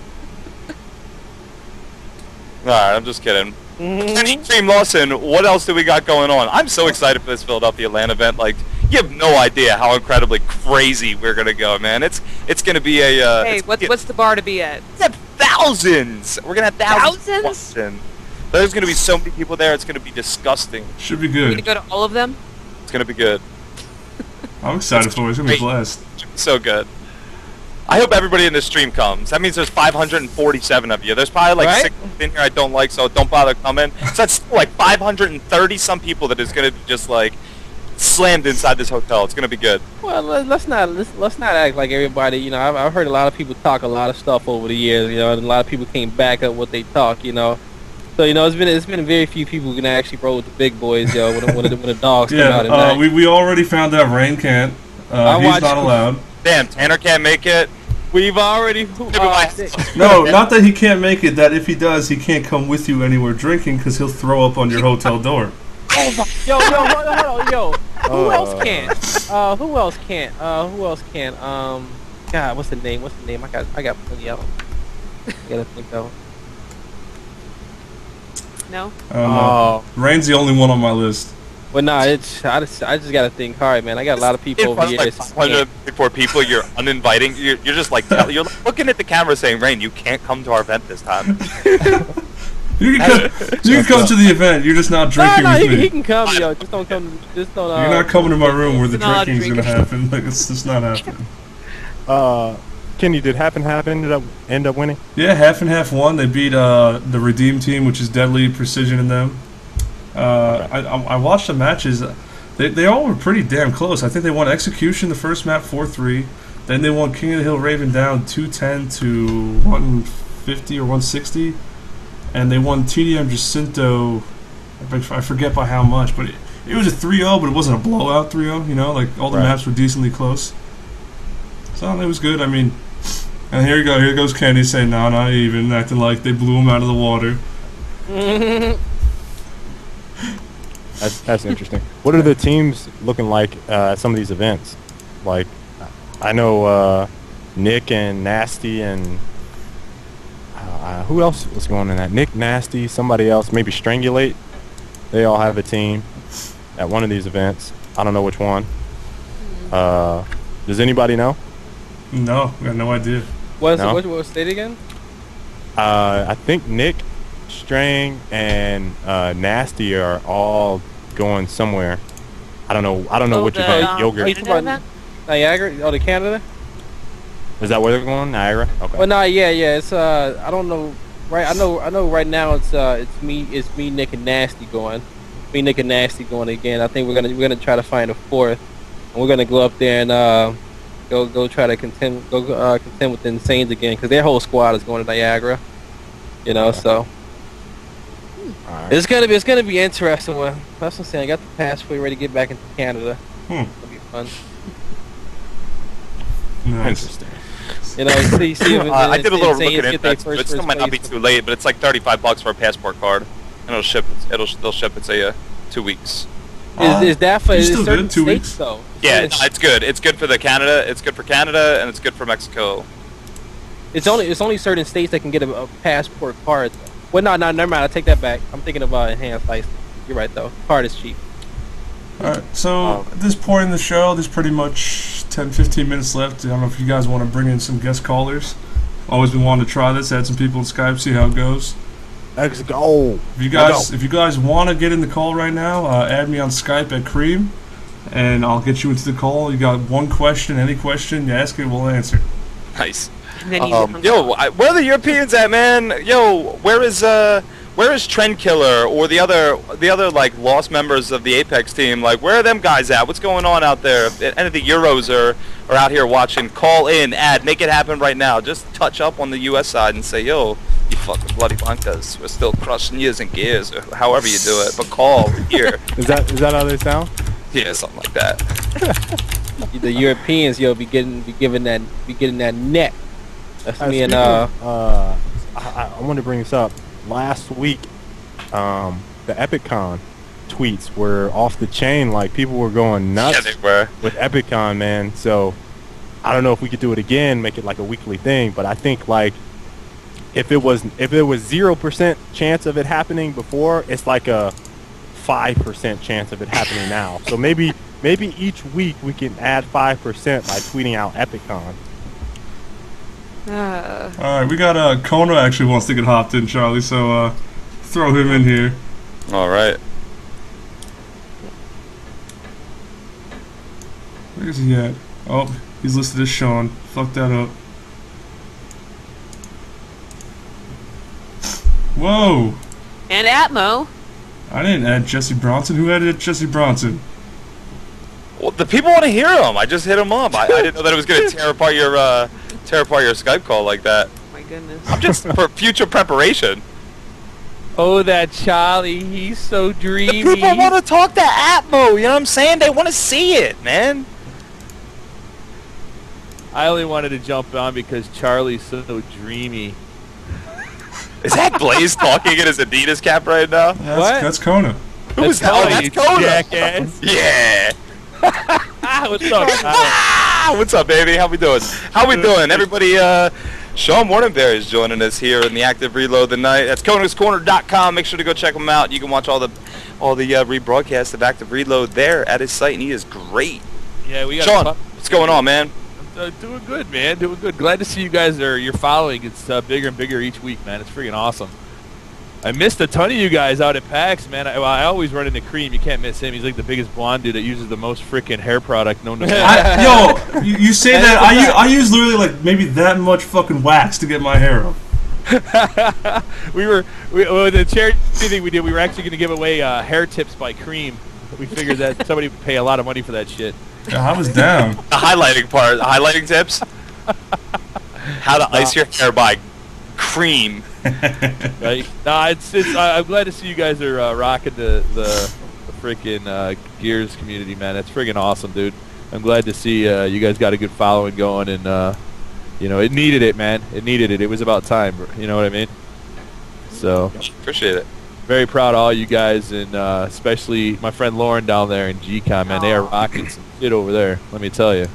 Alright, I'm just kidding. Team Lawson, what else do we got going on? I'm so excited for this Philadelphia Atlanta event. Like, you have no idea how incredibly crazy we're gonna go, man. It's gonna be a. Hey, what's the bar to be at? We have thousands. We're gonna have thousands. There's gonna be so many people there. It's gonna be disgusting. Should be Are you good. gonna go to all of them? It's gonna be good. I'm excited for it. It's gonna be a blast. So good. I hope everybody in this stream comes. That means there's 547 of you. There's probably like 6 in here I don't like, so don't bother coming. So that's still like 530 some people that is gonna be just like slammed inside this hotel. It's gonna be good. Well, let's not act like everybody. You know, I've heard a lot of people talk a lot of stuff over the years. You know, and a lot of people can't back up what they talk. You know, so you know it's been very few people who can actually roll with the big boys. Yo, when the dogs come out at night. we already found out Rain can't. He's not allowed. Damn, Tanner can't make it. We've already. No, not that he can't make it. That if he does, he can't come with you anywhere drinking because he'll throw up on your hotel door. Yo, hold on, yo. Who else can't? Who else can't? God, what's the name? I got plenty of them. I gotta think of them. No. No. Rain's the only one on my list. Well, nah, I just gotta think hard, man. I got a lot of people over here. Like 554 people, you're uninviting. You're just like you're looking at the camera saying, "Rain, you can't come to our event this time." You can come to the event. You're just not drinking with me. He can come, yo. Just don't come. Just don't. You're not coming to my room where the drinking's gonna happen. Like it's just not happening. Kenny, did Half and Half end up winning? Yeah, Half and Half won. They beat the Redeem team, which is Deadly Precision in them. I watched the matches. They all were pretty damn close. I think they won Execution the first map 4-3. Then they won King of the Hill Raven down 210 to 150 or 160. And they won TDM Jacinto, I forget by how much, but it was a 3-0, but it wasn't a blowout 3-0, you know? Like, all the maps were decently close. So, it was good. I mean, and here goes Kenny saying, no, not even, acting like they blew him out of the water. That's interesting. What are the teams looking like at some of these events? Like, I know Nick and Nasty and who else was going in that? Nick, Nasty, somebody else, maybe Strangulate. They all have a team at one of these events. I don't know which one. Does anybody know? No, we got no idea. What state again? I think Nick, Strang, and Nasty are all going somewhere. I don't know which event. Yogurt. Are you talking about Niagara? Oh, to Canada? Is that where they're going? Niagara? Okay. Well, no, yeah. It's I don't know. Right, I know. Right now, it's me, Nick, and Nasty going. Me, Nick, and Nasty going again. I think we're gonna try to find a fourth, and we're gonna go up there and go try to contend with the Insanes again because their whole squad is going to Niagara. You know, so. Right. It's gonna be interesting. Well, that's what I'm saying. I got the passport ready to get back into Canada. It'll be fun. Nice. Interesting. You know, see I did a little look at it. It still might not be too late, but it's like $35 for a passport card, and they'll ship it say 2 weeks. Is that for still certain good, 2 states weeks? though? Yeah, it's good. It's good for the Canada. It's good for Canada, and it's good for Mexico. It's only certain states that can get a passport card. Well, no, never mind. I take that back. I'm thinking about enhanced license. You're right though. Card is cheap. Alright, so at this point in the show, there's pretty much 10-15 minutes left. I don't know if you guys want to bring in some guest callers. Always been wanting to try this, add some people on Skype, see how it goes. Let's go. If you guys want to get in the call right now, add me on Skype at Cream, and I'll get you into the call. You got one question, any question you ask it, we'll answer. Nice. And then Where are the Europeans at, man? Yo, where is Trend Killer or the other like lost members of the Apex team? Like, where are them guys at? What's going on out there? If any of the Euros are out here watching, call in, make it happen right now. Just touch up on the US side and say, yo, you fucking bloody bunkas, we're still crushing years and gears, or however you do it. But call here. Is that how they sound? Yeah, something like that. The Europeans, be getting that net. That's me and I want to bring this up. Last week, the EpicCon tweets were off the chain. Like, people were going nuts with EpicCon, man. So I don't know if we could do it again, make it like a weekly thing. But I think like if it was 0% chance of it happening before, it's like a 5% chance of it happening now. So maybe each week we can add 5% by tweeting out EpicCon. Alright, we got Kona actually wants to get hopped in, Charlie, so throw him in here. Alright. Where's he at? Oh, he's listed as Sean. Fuck that up. Whoa! And Atmo. I didn't add Jesse Bronson. Who added Jesse Bronson? Well, the people want to hear him. I just hit him up. I didn't know that it was going to tear apart your Skype call like that. Oh my goodness. I'm just for future preparation. Oh, that Charlie, he's so dreamy. The people want to talk to Atmo, you know what I'm saying? They want to see it, man. I only wanted to jump on because Charlie's so dreamy. Is that Blaze talking in his Adidas cap right now? What? That's Kona. Who is that? Oh, that's Kona. Jackass. Yeah. What's up? What's up, baby? How we doing? Everybody, Sean Wardenberry is joining us here in the Active Reload tonight. That's ConasCorner.com. Make sure to go check him out. You can watch all the rebroadcasts of Active Reload there at his site, and he is great. Yeah, we got Sean, what's going on, man? Doing good, man. Doing good. Glad to see you guys you're following. It's bigger and bigger each week, man. It's freaking awesome. I missed a ton of you guys out at PAX, man. I always run into Cream. You can't miss him. He's like the biggest blonde dude that uses the most freaking hair product known to man. You say that. I use literally like maybe that much fucking wax to get my hair up. The charity thing we did, we were actually going to give away hair tips by Cream. We figured that somebody would pay a lot of money for that shit. Yeah, I was down. The highlighting tips. How to ice your hair by Cream. Right? Nah, I'm glad to see you guys are rocking the freaking Gears community, man. That's freaking awesome, dude. I'm glad to see you guys got a good following going, and it needed it, man. It needed it. It was about time. You know what I mean? So appreciate it. Very proud of all you guys, and especially my friend Lauren down there in GCOM, man. They are rocking some shit over there. Let me tell you.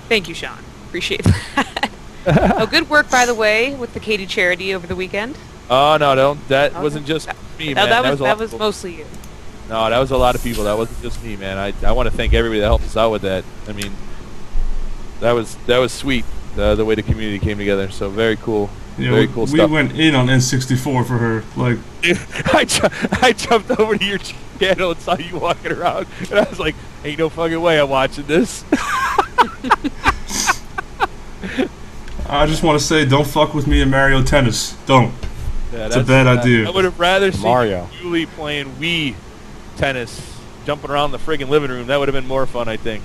Thank you, Sean. Appreciate that. Oh, good work, by the way, with the Katie charity over the weekend. Oh no, that wasn't just me, man. That was mostly you. No, that was a lot of people. That wasn't just me, man. I want to thank everybody that helped us out with that. I mean, that was sweet. The way the community came together. So very cool. Yeah, very cool stuff. We went in on N64 for her. Like, I jumped over to your channel and saw you walking around, and I was like, "Ain't no fucking way I'm watching this." I just want to say, don't fuck with me in Mario Tennis. Don't. Yeah, it's a bad idea. I would have rather seen Mario. Julie playing Wii tennis, jumping around the friggin' living room. That would have been more fun, I think.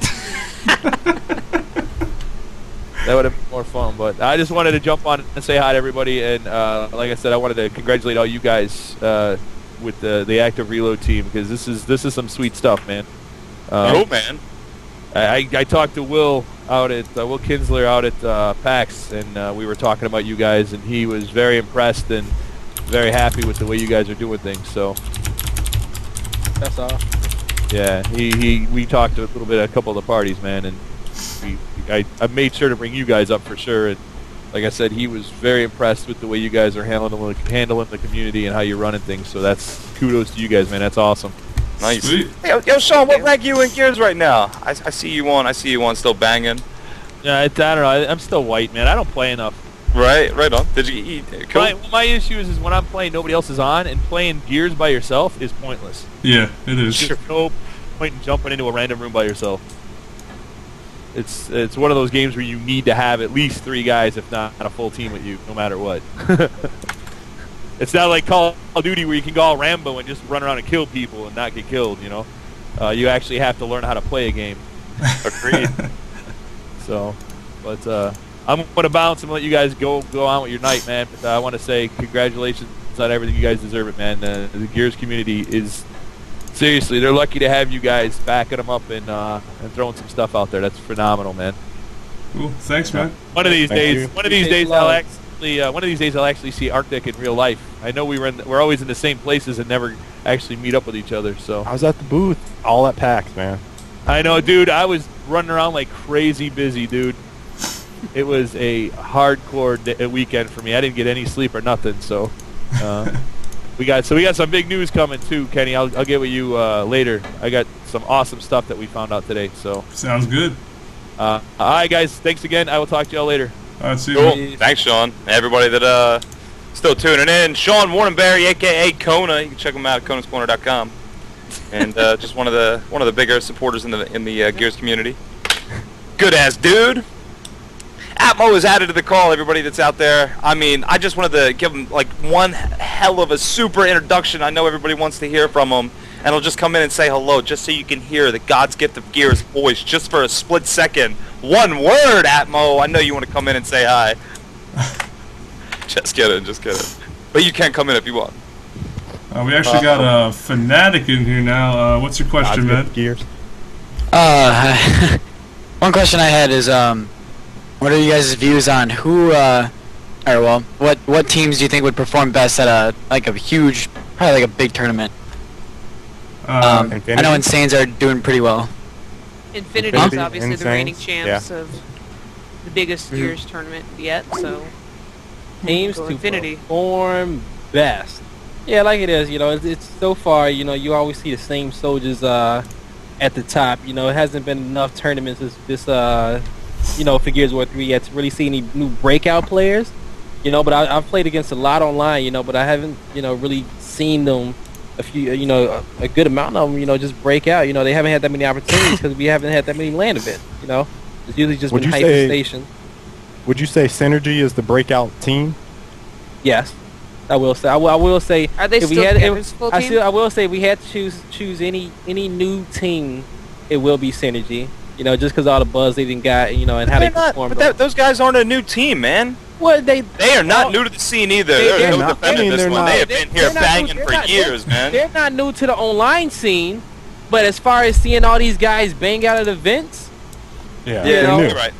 That would have been more fun. But I just wanted to jump on and say hi to everybody. And like I said, I wanted to congratulate all you guys with the Active Reload team, because this is some sweet stuff, man. Oh man. I talked to Will Kinsler out at PAX, and we were talking about you guys, and he was very impressed and very happy with the way you guys are doing things. So That's all. yeah, we talked a little bit at a couple of the parties, man, and I made sure to bring you guys up for sure. And like I said, he was very impressed with the way you guys are handling the community and how you're running things. So that's kudos to you guys, man. That's awesome. Nice. Hey, yo, Sean, what rank you in Gears right now? I see you on still banging. Yeah, I don't know. I'm still white, man. I don't play enough. Right on. Did you eat? Cool. My issue is when I'm playing, nobody else is on, and playing Gears by yourself is pointless. Yeah, it is. There's no point in jumping into a random room by yourself. it's one of those games where you need to have at least 3 guys, if not a full team with you, no matter what. It's not like Call of Duty where you can go all Rambo and just run around and kill people and not get killed. You actually have to learn how to play a game. Agreed. So, but I'm going to bounce and let you guys go on with your night, man. But I want to say congratulations on everything. You guys deserve it, man. The Gears community is seriously, they're lucky to have you guys backing them up and throwing some stuff out there. That's phenomenal, man. Cool. Thanks, man. One of these days I'll actually see Arctic in real life. I know we're always in the same places and never actually meet up with each other. So I was at the booth, all at PAX, man. I know, dude. I was running around like crazy busy, dude. It was a hardcore weekend for me. I didn't get any sleep or nothing. So we got some big news coming too, Kenny. I'll get with you later. I got some awesome stuff that we found out today. So sounds good. All right, guys. Thanks again. I will talk to y'all later. All right, see you. Cool. Thanks, Sean. Everybody that still tuning in. Sean Wardenberry, a.k.a. Kona. You can check him out at konascorner.com. And just one of the bigger supporters in the Gears community. Good ass dude. Atmo is added to the call. Everybody that's out there. I mean, I just wanted to give him like one hell of a super introduction. I know everybody wants to hear from him, and he'll just come in and say hello, just so you can hear the God's gift of Gears voice, just for a split second. One word, Atmo. I know you want to come in and say hi. Just kidding. But you can come in if you want. We actually got a fanatic in here now. What's your question, man? Gears. One question I had is, what are you guys' views on what teams do you think would perform best at a huge, probably like a big tournament? I know Insanes are doing pretty well. Infinity is obviously the reigning champs of the biggest Gears tournament yet, so teams to Infinity perform best. Yeah, like it is. It's so far. You always see the same soldiers at the top. It hasn't been enough tournaments this for Gears of War 3 yet to really see any new breakout players. But I've played against a lot online. But I haven't really seen them. A few, a good amount of them, just break out. They haven't had that many opportunities because we haven't had that many land events. It's usually just been hyperstation. Would you say Synergy is the breakout team? Yes, I will say. I will say. Are they still Kevin's full team? I will say we had to choose any new team. It will be Synergy. Just because all the buzz they didn't got, and how they performed. But those guys aren't a new team, man. Well, they are not new to the scene either. They're no defending this one. They have been here banging for years, man. They're not new to the online scene, but as far as seeing all these guys bang out at events, You're right.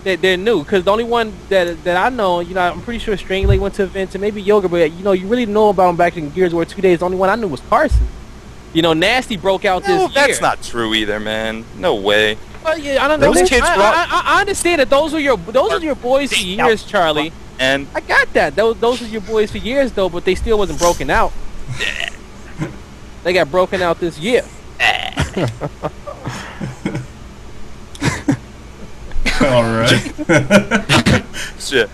They're new. Because the only one that I know, I'm pretty sure Strangley went to events and maybe Yoga, but you really know about him back in Gears War 2 days. The only one I knew was Carson. Nasty broke out this year. That's not true either, man. No way. Well, yeah, I don't know. Those kids I understand that those are your boys for years, Charlie. And I got that. Those are your boys for years, though, but they still wasn't broken out. They got broken out this year. All right. Shit.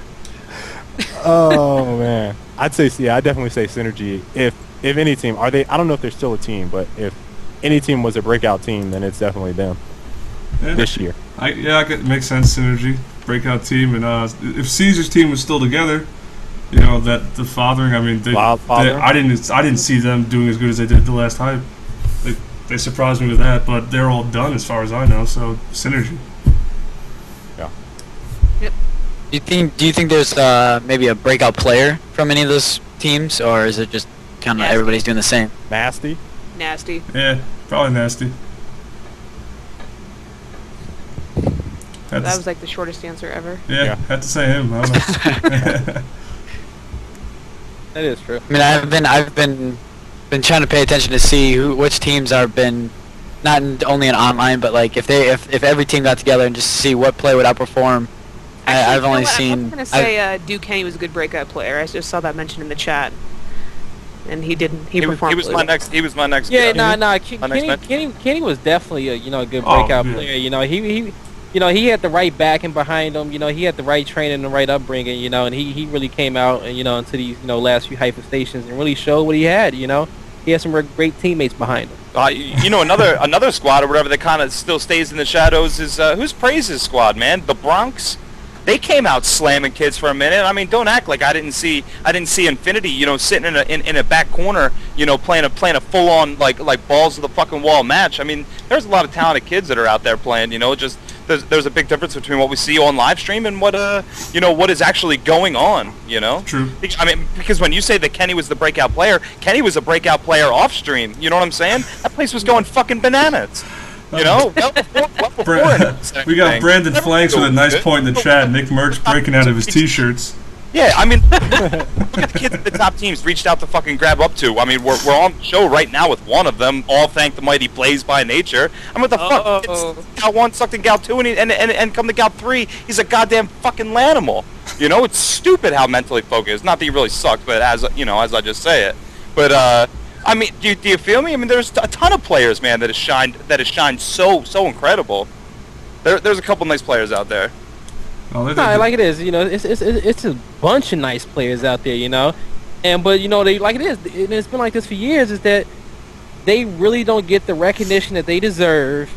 Oh man, I definitely say Synergy. If any team, I don't know if they're still a team, but if any team was a breakout team, then it's definitely them. This year. It makes sense. Synergy, breakout team, and if Caesar's team was still together, that the fathering. I mean, I didn't see them doing as good as they did the last hype. They surprised me with that, but they're all done as far as I know. So Synergy. Yeah. Yep. Do you think there's maybe a breakout player from any of those teams, or is it just kind of everybody's doing the same? Nasty. Yeah, probably Nasty. That was like the shortest answer ever. Yeah, had to say him. I don't know. That is true. I mean, I've been trying to pay attention to see which teams have been not only in online, but like if every team got together and just see what play would outperform. Actually, I've only seen. I was gonna say Duke Kenny was a good breakout player. I just saw that mentioned in the chat, and he didn't. He performed. He was my next. He was my next. Yeah, Kenny was definitely a good breakout player. He had the right backing behind him. He had the right training and the right upbringing. And he really came out and into these last few hyper stations and really showed what he had. He had some great teammates behind him. You know, another squad or whatever that kind of still stays in the shadows is who's Praise's squad, man? The Bronx. They came out slamming kids for a minute. I mean, don't act like I didn't see Infinity, you know, sitting in a back corner, you know, playing a full on like balls to the fucking wall match. I mean, there's a lot of talented kids that are out there playing. You know, just there's a big difference between what we see on live stream and what you know, what is actually going on. You know. True. I mean, because when you say that Kenny was the breakout player, Kenny was a breakout player off stream. You know what I'm saying? That place was going fucking bananas. You know, we got Brandon Flanks with a nice point in the chat. Nick Merch breaking out of his t-shirts. Yeah, I mean, look at the kids that the top teams reached out to fucking grab up to. I mean, we're on the show right now with one of them, all thank the mighty Blaze by Nature. I mean, what the fuck? It's Gal 1 sucked in Gal 2, and come to Gal 3, he's a goddamn fucking lanimal. You know, it's stupid how mentally focused. Not that he really sucks, but as you know, as I just say it. But I mean, do you feel me? I mean, there's a ton of players, man, that has shined so incredible. There's a couple nice players out there. Like it is, you know, it's a bunch of nice players out there, you know, but you know, they like it is, and it's been like this for years. Is that they really don't get the recognition that they deserve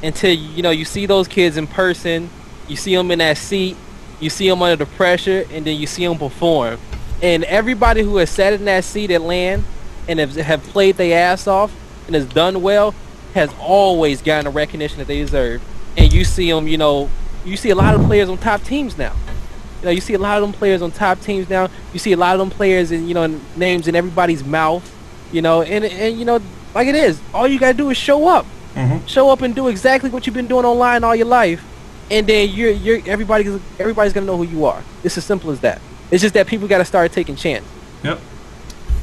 until you know you see those kids in person, you see them in that seat, you see them under the pressure, and then you see them perform. And everybody who has sat in that seat at LAN and have played their ass off and has done well has always gotten the recognition that they deserve. And you see them, you know, you see a lot of players on top teams now. You know, you see a lot of them players on top teams now. You see a lot of them players in, you know, names in everybody's mouth. You know, and you know, like it is. All you gotta do is show up. Show up and do exactly what you've been doing online all your life, and then everybody's gonna know who you are. It's as simple as that. It's just that people gotta start taking chances. Yep.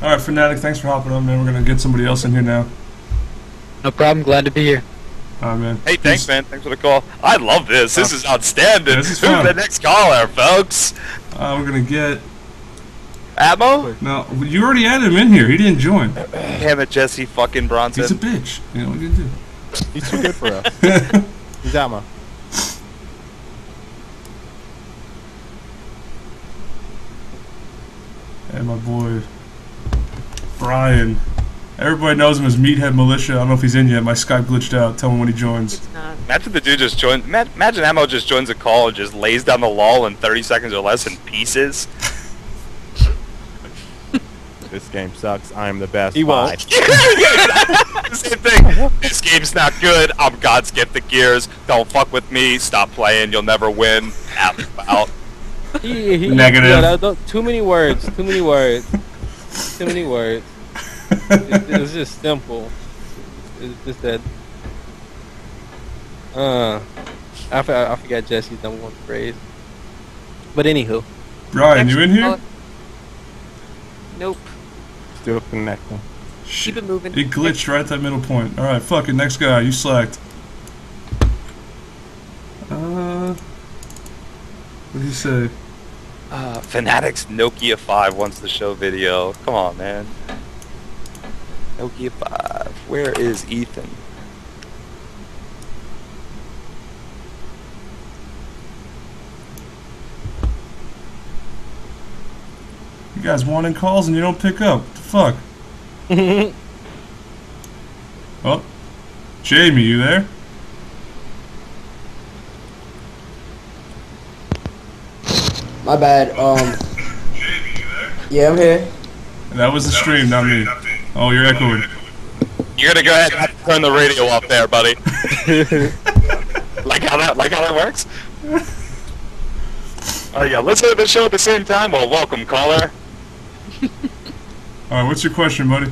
All right, Fnatic, thanks for hopping on, man. We're gonna get somebody else in here now. No problem. Glad to be here. All right, man. Hey, thanks, man. Thanks for the call. I love this. This is outstanding. This is Who's fun. the next caller, folks? We're gonna get Atmo? No, you already had him in here. He didn't join. Damn it, Jesse fucking Bronson. He's a bitch. You know what you do. He's too good for us. He's Atma. And my boy Brian. Everybody knows him as Meathead Militia. I don't know if he's in yet. My Skype glitched out. Tell him when he joins. It's not. Imagine the dude just joins. Imagine Ammo just joins a call and just lays down the LOL in 30 seconds or less in pieces. This game sucks. I'm the best. He won't. Same thing. This game's not good. I'm God's gift to Gears. Don't fuck with me. Stop playing. You'll never win. Out. Negative. Yeah, too many words. Too many words. Too many words. It's just simple. It's just that. I forgot Jesse's number one phrase. But anywho. Brian, you in here? Nope. Still connecting. Keep it moving. He glitched right at that middle point. Alright, fuck it. Next guy. You slacked. What did he say? Fanatics Nokia 5 wants to show video. Come on, man. Nokia 5. Where is Ethan? You guys wanting calls and you don't pick up. What the fuck? Oh. Jamie, you there? My bad. Yeah, I'm here. That was the stream, not me. Oh, you're echoing. You're gonna go ahead and turn the radio off there, buddy. like how that works? Oh yeah, listen to the show at the same time. Well, welcome, caller. Alright, what's your question, buddy?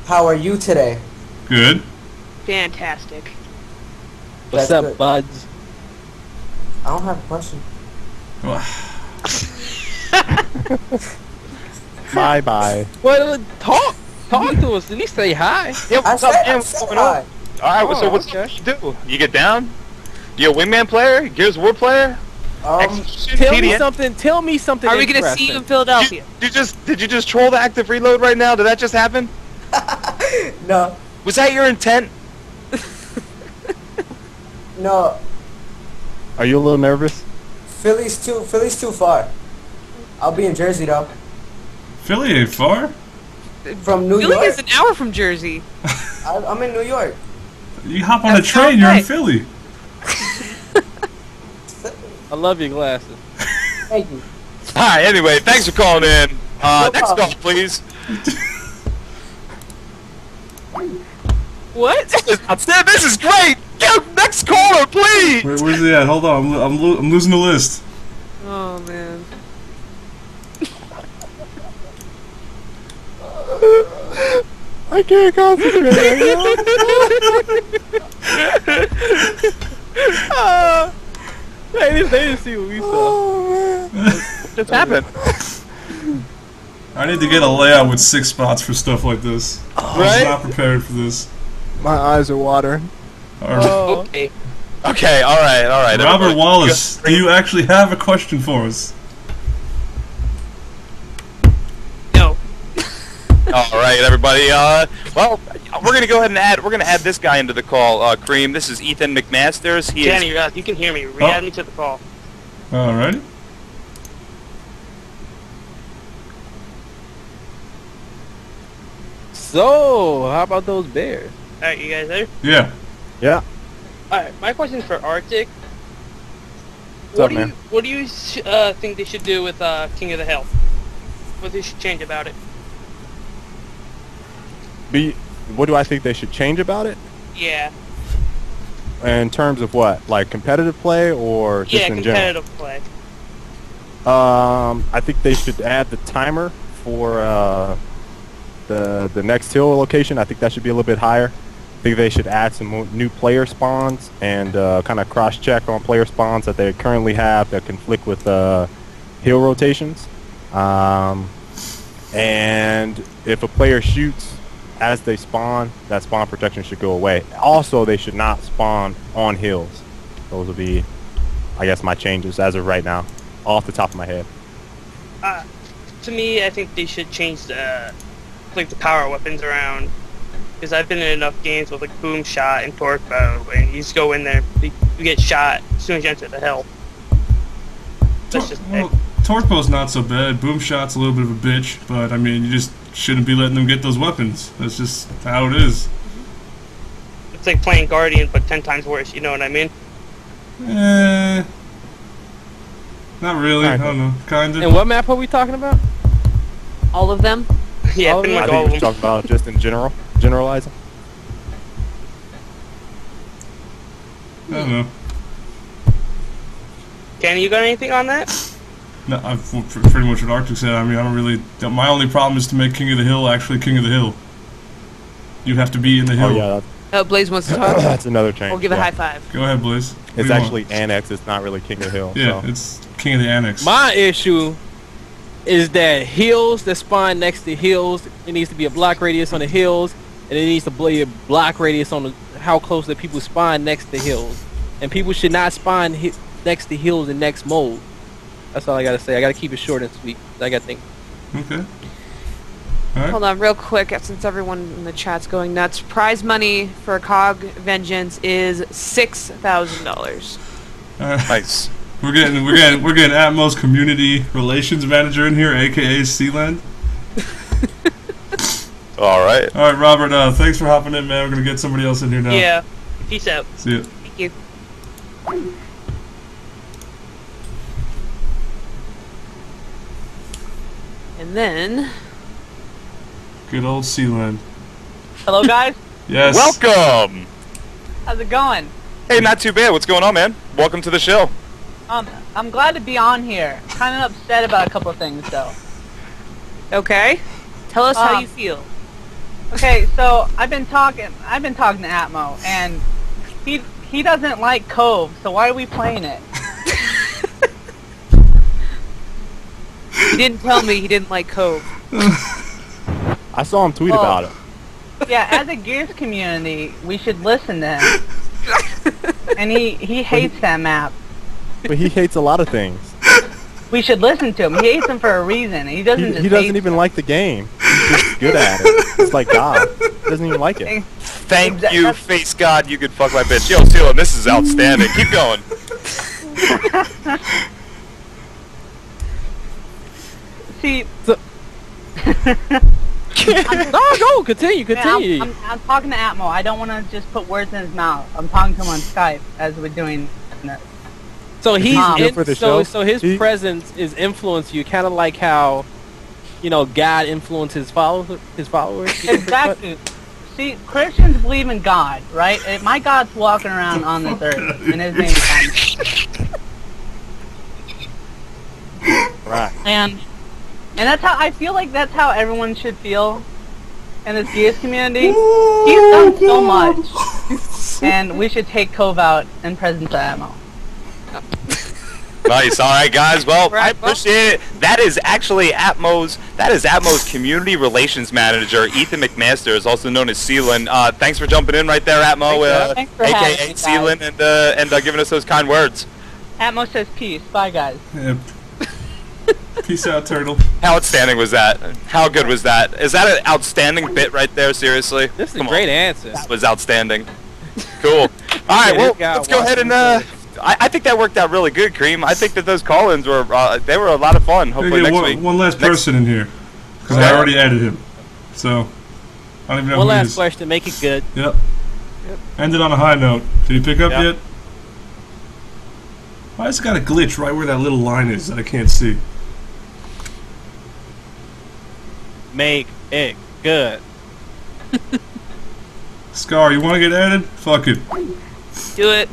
How are you today? Good. Fantastic. What's That's up, good. buds? I don't have a question. Bye bye. Well, talk to us. At least say hi. Yeah, I what's up, said, man? I What's said going hi. on? All right, so what's you do? You get down? You a wingman player? Gears of War player? Tell me something. Are we gonna see you in Philadelphia? Did you just troll the active reload right now? Did that just happen? No, Was that your intent? no. Are you a little nervous? Philly's too far. I'll be in Jersey though. Philly ain't far. From New Philly York. is an hour from Jersey. I'm in New York. You hop on a That's train, not you're in right. Philly. I love your glasses. Thank you. Hi. Anyway, thanks for calling in. Next problem. call, please. What? This is great. Next caller, please. Where's he at? Hold on, I'm losing the list. Oh man. I can't concentrate. They didn't see what we saw. What's happened? I need to get a layout with 6 spots for stuff like this. I was Right? not prepared for this. My eyes are watering. Okay. Okay. All right. All right. Robert everybody. Wallace, do you actually have a question for us? No. All right, everybody. Well, we're gonna go ahead and add this guy into the call. Cream. This is Ethan McMasters. He Danny, is. you can hear me. Re-add me to the call. Alrighty. So, how about those Bears? Alright, you guys there? Yeah. Yeah. Alright, my question for Arctic. up, man? What do you think they should do with King of the Hill? What they should change about it? What do I think they should change about it? Yeah. In terms of what? Like competitive play or just Yeah, in general? competitive play. I think they should add the timer for the next hill location. I think that should be a little bit higher. I think they should add some new player spawns and kind of cross-check on player spawns that they currently have that conflict with hill rotations. And if a player shoots as they spawn, that spawn protection should go away. Also, they should not spawn on hills. Those will be, I guess, my changes as of right now, off the top of my head. To me, I think they should change the power weapons around. Because I've been in enough games with like boom shot and torque bow, and you just go in there, you get shot as soon as you enter the hill. That's just Torque bow's not so bad. Boom shot's a little bit of a bitch, but I mean, you just shouldn't be letting them get those weapons. That's just how it is. it's like playing Guardian, but 10 times worse. You know what I mean? Not really. I don't know. Kinda. And what map are we talking about? All of them? Yeah, All pretty I much think all we're of them. talking about just in generalizing. I don't know. Danny, you got anything on that? No, pretty much what Arctic said. I mean, I don't really. My only problem is to make King of the Hill actually King of the Hill. You have to be in the hill. Oh yeah, Oh, Blaze wants to talk. that's another change. We'll give a yeah. high five. Go ahead, Blaze. What do It's you want? actually annex. It's not really King of the Hill. Yeah, so. it's King of the Annex. My issue is that hills that spawn next to hills, it needs to be a block radius on the hills, and it needs to be a block radius on how close that people spawn next to hills. And people should not spawn next to hills in next mode. That's all I gotta say. I gotta keep it short and sweet. I gotta think. Okay. All right. Hold on, real quick, since everyone in the chat's going nuts. Prize money for COG Vengeance is $6,000. All right. Nice. We're getting Atmos Community Relations Manager in here, aka Sealand. All right. All right, Robert. Thanks for hopping in, man. We're gonna get somebody else in here now. Yeah. Peace out. See ya. Thank you. And then Good old Sealand. Hello, guys. Yes. Welcome. How's it going? Hey, not too bad. What's going on, man? Welcome to the show. I'm glad to be on here. Kind of upset about a couple of things, though. okay, tell us how you feel. Okay, so I've been talking to Atmo, and he doesn't like Cove. So why are we playing it? He didn't tell me he didn't like Cove. I saw him tweet about it. Yeah, as a Gears community, we should listen to him. And he hates that map. But he hates a lot of things. We should listen to him. He hates him for a reason. He doesn't just He doesn't hate even like the game. He's just good at it. It's like God. He doesn't even like it. Thank you, face God. You could fuck my bitch. Yo, Steelin, this is outstanding. Keep going. See, No, go, continue. I'm talking to Atmo. I don't want to just put words in his mouth. I'm talking to him on Skype as we're doing this. So he's for the show? so his presence is influenced you, kind of like how, God influenced his followers. Exactly. See, Christians believe in God, right? My God's walking around on this earth, and his name is Atmo. Right. And that's how I feel like that's how everyone should feel in this Gears community. He's done so much, and we should take Cove out in presence of Atmo. Nice. All right, guys. Well, I appreciate it. That is actually Atmo's community relations manager, Ethan McMaster, also known as Sealan. Thanks for jumping in right there, Atmo, Thanks for aka having me, Sealan, and giving us those kind words. Atmo says peace. Bye, guys. Yeah. Peace out, turtle. How outstanding was that? How good was that? Is that an outstanding bit right there? Seriously? This is a great answer. That was outstanding. Cool. All right. Well, let's go ahead and. I think that worked out really good, Cream. I think that those call-ins were they were a lot of fun. Hopefully next week. One last person in here, because I already added him. So I don't even know one who last he is. question, make it good. Yep. Ended on a high note. Did he pick up yet? Why has it got a glitch right where that little line is that I can't see? Make it good. Scar, you want to get added? Fuck it. Do it.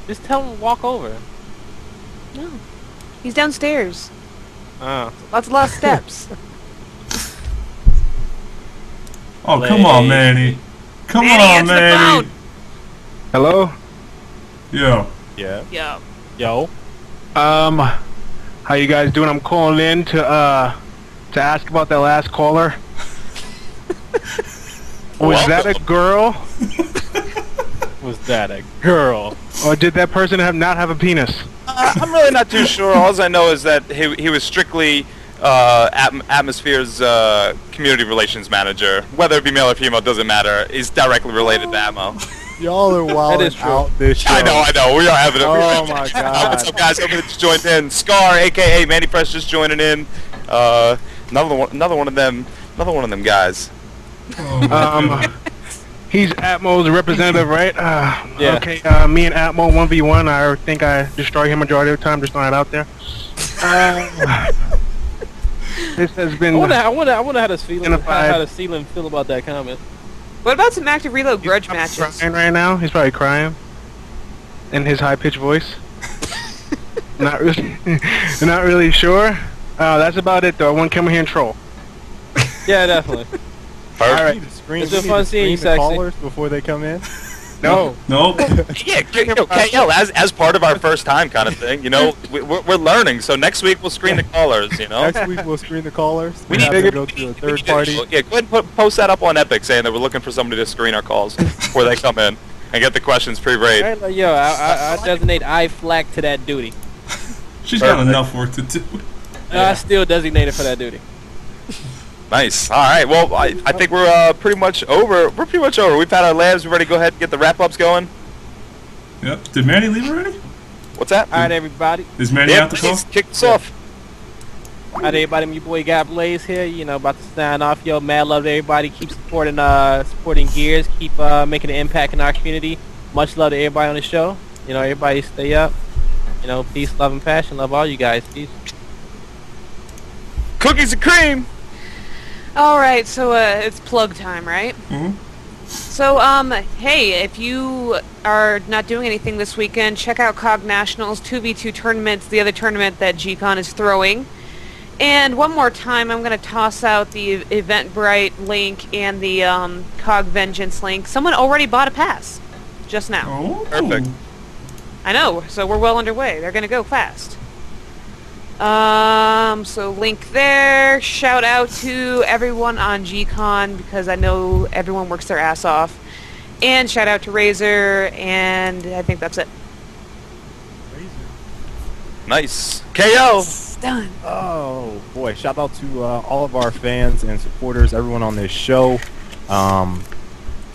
Just tell him to walk over. No. He's downstairs. Oh. Lots of steps. Oh, come on, Manny. Come Manny, on, answer the Manny. phone. Hello? Yo. Yeah. Yo. How you guys doing? I'm calling in to ask about that last caller. Was that a girl? Was that a girl? Or did that person not have a penis? I'm really not too sure. All I know is that he was strictly Atmosphere's community relations manager. Whether it be male or female doesn't matter. He's directly related to Atmo. Y'all are wilding out this show. I know. We are having a... Oh my god. What's up, guys? Hope you just joined in. Scar, a.k.a. Manny Fresh, just joining in. Another one of them guys. He's Atmo's representative, right? Yeah. Okay, me and Atmo 1v1. I think I destroy him majority of the time, just throwing it out there. This has been... I wonder how does Sealan feel about that comment? What about some active reload grudge matches? Crying right now. He's probably crying. In his high-pitched voice. Not really sure. That's about it, though. I want to come here and troll. Yeah, definitely. Alright. It's a fun seeing you, sexy. Callers before they come in? No. Nope. Yeah, KL, as part of our first time kind of thing, we're learning. So next week we'll screen the callers, Next week we'll screen the callers. We need to go to a third party. Yeah, go ahead and post that up on Epic saying that we're looking for somebody to screen our calls before they come in and get the questions pre-raid. Right, yo, I designate IFLAC to that duty. She's got enough work to do. I still designated for that duty. Nice. All right. Well, I think we're pretty much over. We're pretty much over. We've had our labs. We're ready to go ahead and get the wrap-ups going. Yep. Did Manny leave already? What's that? All right, everybody. Is Manny out the call? Kick us off. All right, everybody. My boy Got Blaze here. About to sign off. Yo, mad love to everybody. Keep supporting Gears. Keep making an impact in our community. Much love to everybody on the show. Everybody stay up. Peace, love, and passion. Love all you guys. Peace. Cookies and cream. Alright, so it's plug time, right? Mm-hmm. So, hey, if you are not doing anything this weekend, check out COG Nationals 2v2 tournaments, the other tournament that G-Con is throwing. And one more time, I'm going to toss out the Eventbrite link and the COG Vengeance link. Someone already bought a pass just now. Oh. Perfect. I know, so we're well underway. They're going to go fast. So link there. Shout out to everyone on G-Con because I know everyone works their ass off. And shout out to Razor, and I think that's it. Nice. KO. Done. Oh boy! Shout out to all of our fans and supporters, everyone on this show.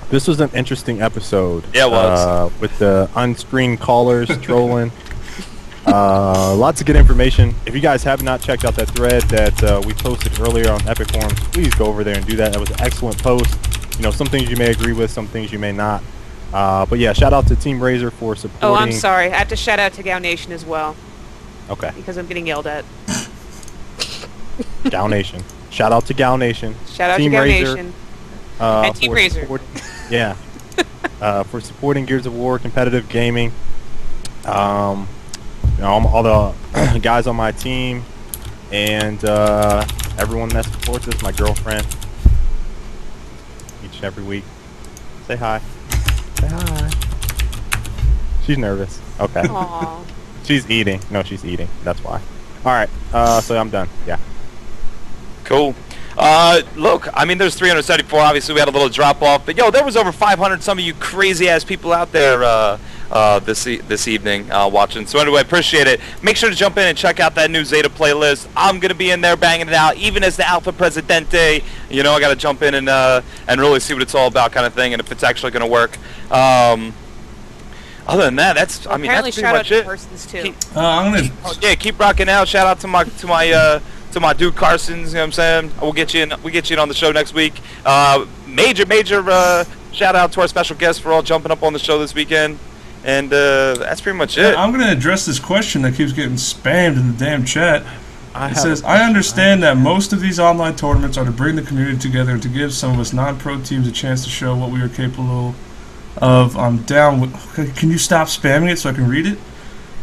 This was an interesting episode. Yeah, it was. With the unscreened callers trolling. Lots of good information. If you guys have not checked out that thread that we posted earlier on Epic Forums, please go over there and do that. That was an excellent post. You know, some things you may agree with, some things you may not. But yeah, shout out to Team Razor for supporting. Oh, I'm sorry. I have to shout out to Gal Nation as well. Okay. Because I'm getting yelled at. Gal Nation. Shout out to Gal Nation. Shout out Team to Gal Razor, Nation. And Team Razor. Yeah. For supporting Gears of War competitive gaming. You know, all the guys on my team and everyone that supports us, my girlfriend, each and every week. Say hi. Say hi. She's nervous. Okay. Aww. She's eating. No, she's eating. That's why. All right. So I'm done. Yeah. Cool. Look, I mean, there's 374. Obviously, we had a little drop off, but yo, there was over 500. Some of you crazy ass people out there this evening watching. So anyway, appreciate it. Make sure to jump in and check out that new Zeta playlist. I'm gonna be in there banging it out, even as the Alpha Presidente. You know, I gotta jump in and really see what it's all about, kind of thing, and if it's actually gonna work. Other than that, that's I mean, Apparently that's pretty much it. Persons too. Yeah, keep rocking out. Shout out to my dude Carson's, you know what I'm saying? We'll get you in on the show next week. Major shout out to our special guests for all jumping up on the show this weekend. And that's pretty much it. I'm going to address this question that keeps getting spammed in the damn chat. It says, I understand that most of these online tournaments are to bring the community together and to give some of us non-pro teams a chance to show what we are capable of. I'm down with... Okay, can you stop spamming it so I can read it?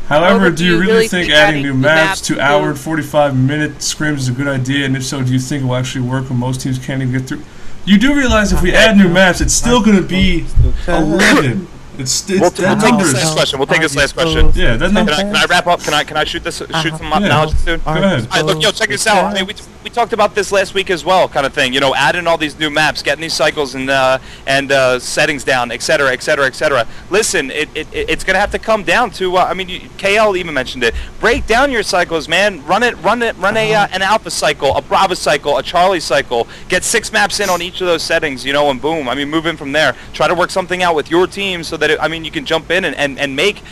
However, do you really think adding new maps to hour and 45-minute scrims is a good idea? And if so, do you think it will actually work when most teams can't even get through? You do realize if we add new maps, it's still going to be 11. We'll take this last question. We'll take this last question. Yeah, that's not. Can I wrap up? Can I shoot some knowledge soon? Go ahead. All right, look, yo, check this out. I mean, we talked about this last week as well, kind of thing. You know, adding all these new maps, getting these cycles and settings down, etc., etc., etc. Listen, it's gonna have to come down to. I mean, KL even mentioned it. Break down your cycles, man. Run an Alpha cycle, a Bravo cycle, a Charlie cycle. Get 6 maps in on each of those settings, you know, and boom. I mean, move in from there. Try to work something out with your team so that I mean, you can jump in and make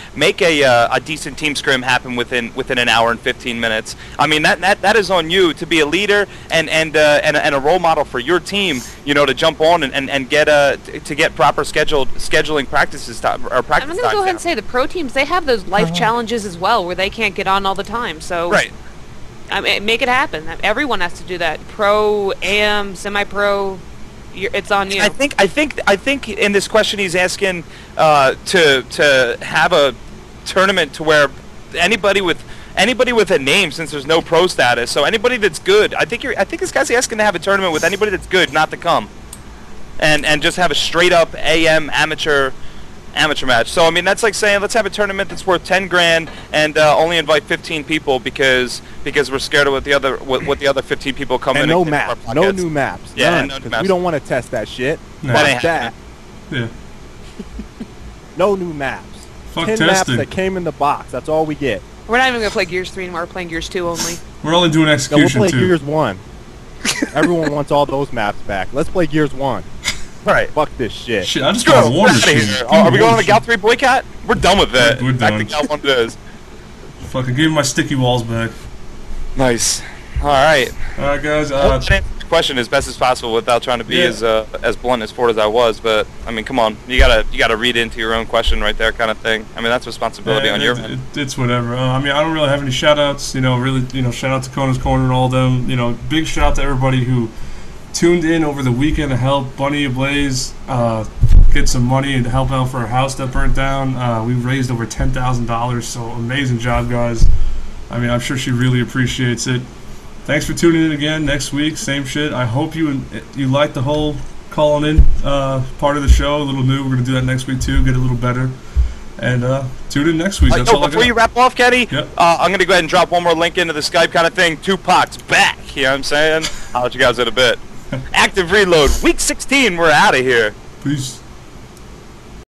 a decent team scrim happen within an hour and 15 minutes. I mean, that is on you to be a leader and a role model for your team. You know, to jump on and get to get proper scheduling practices or practice. I'm gonna go ahead and say the pro teams, they have those life challenges as well where they can't get on all the time. So right. I mean, make it happen. Everyone has to do that. Pro, AM, semi-pro. It's on you. I think in this question he's asking to have a tournament to where anybody with a name, since there's no pro status, so anybody that's good. I think this guy's asking to have a tournament with anybody that's good, not to come, and just have a straight up AM amateur match. So I mean, that's like saying let's have a tournament that's worth 10 grand and only invite 15 people because we're scared of what the other 15 people come in and no maps, no new maps. Yeah, no new maps. We don't want to test that shit. No. Fuck that. Yeah. No new maps. Fuck 10 testing. maps that came in the box. That's all we get. We're not even gonna play Gears 3 anymore. We're playing Gears 2 only. We're only doing execution we'll play 2. Gears 1. Everyone wants all those maps back. Let's play Gears 1. Right. Fuck this shit. Shit, I just want Wonder Shoes. Are we going on the Gal 3 boycott? We're done with that. We're done. I think Gal 1 is. Fucking give me my sticky walls back. Nice. All right. All right, guys. Answer the question as best as possible without trying to be as blunt as forward as I was, but I mean, come on, you gotta read into your own question right there, kind of thing. I mean, that's responsibility on your end. It's whatever. I mean, I don't really have any shout outs. You know, really, shout out to Kona's Corner and all of them. You know, big shout out to everybody who tuned in over the weekend to help Bunny Ablaze get some money and help out for a house that burnt down. We raised over $10,000, so amazing job, guys. I mean, I'm sure she really appreciates it. Thanks for tuning in again. Next week, same shit. I hope you like the whole calling in part of the show. A little new. We're going to do that next week, too. Get a little better. And tune in next week. That's all I got. Before you wrap off, Kenny, yep. I'm going to go ahead and drop one more link into the Skype kind of thing. Tupac's back. You know what I'm saying? I'll let you guys in a bit. Active Reload, week 16. We're out of here. Peace.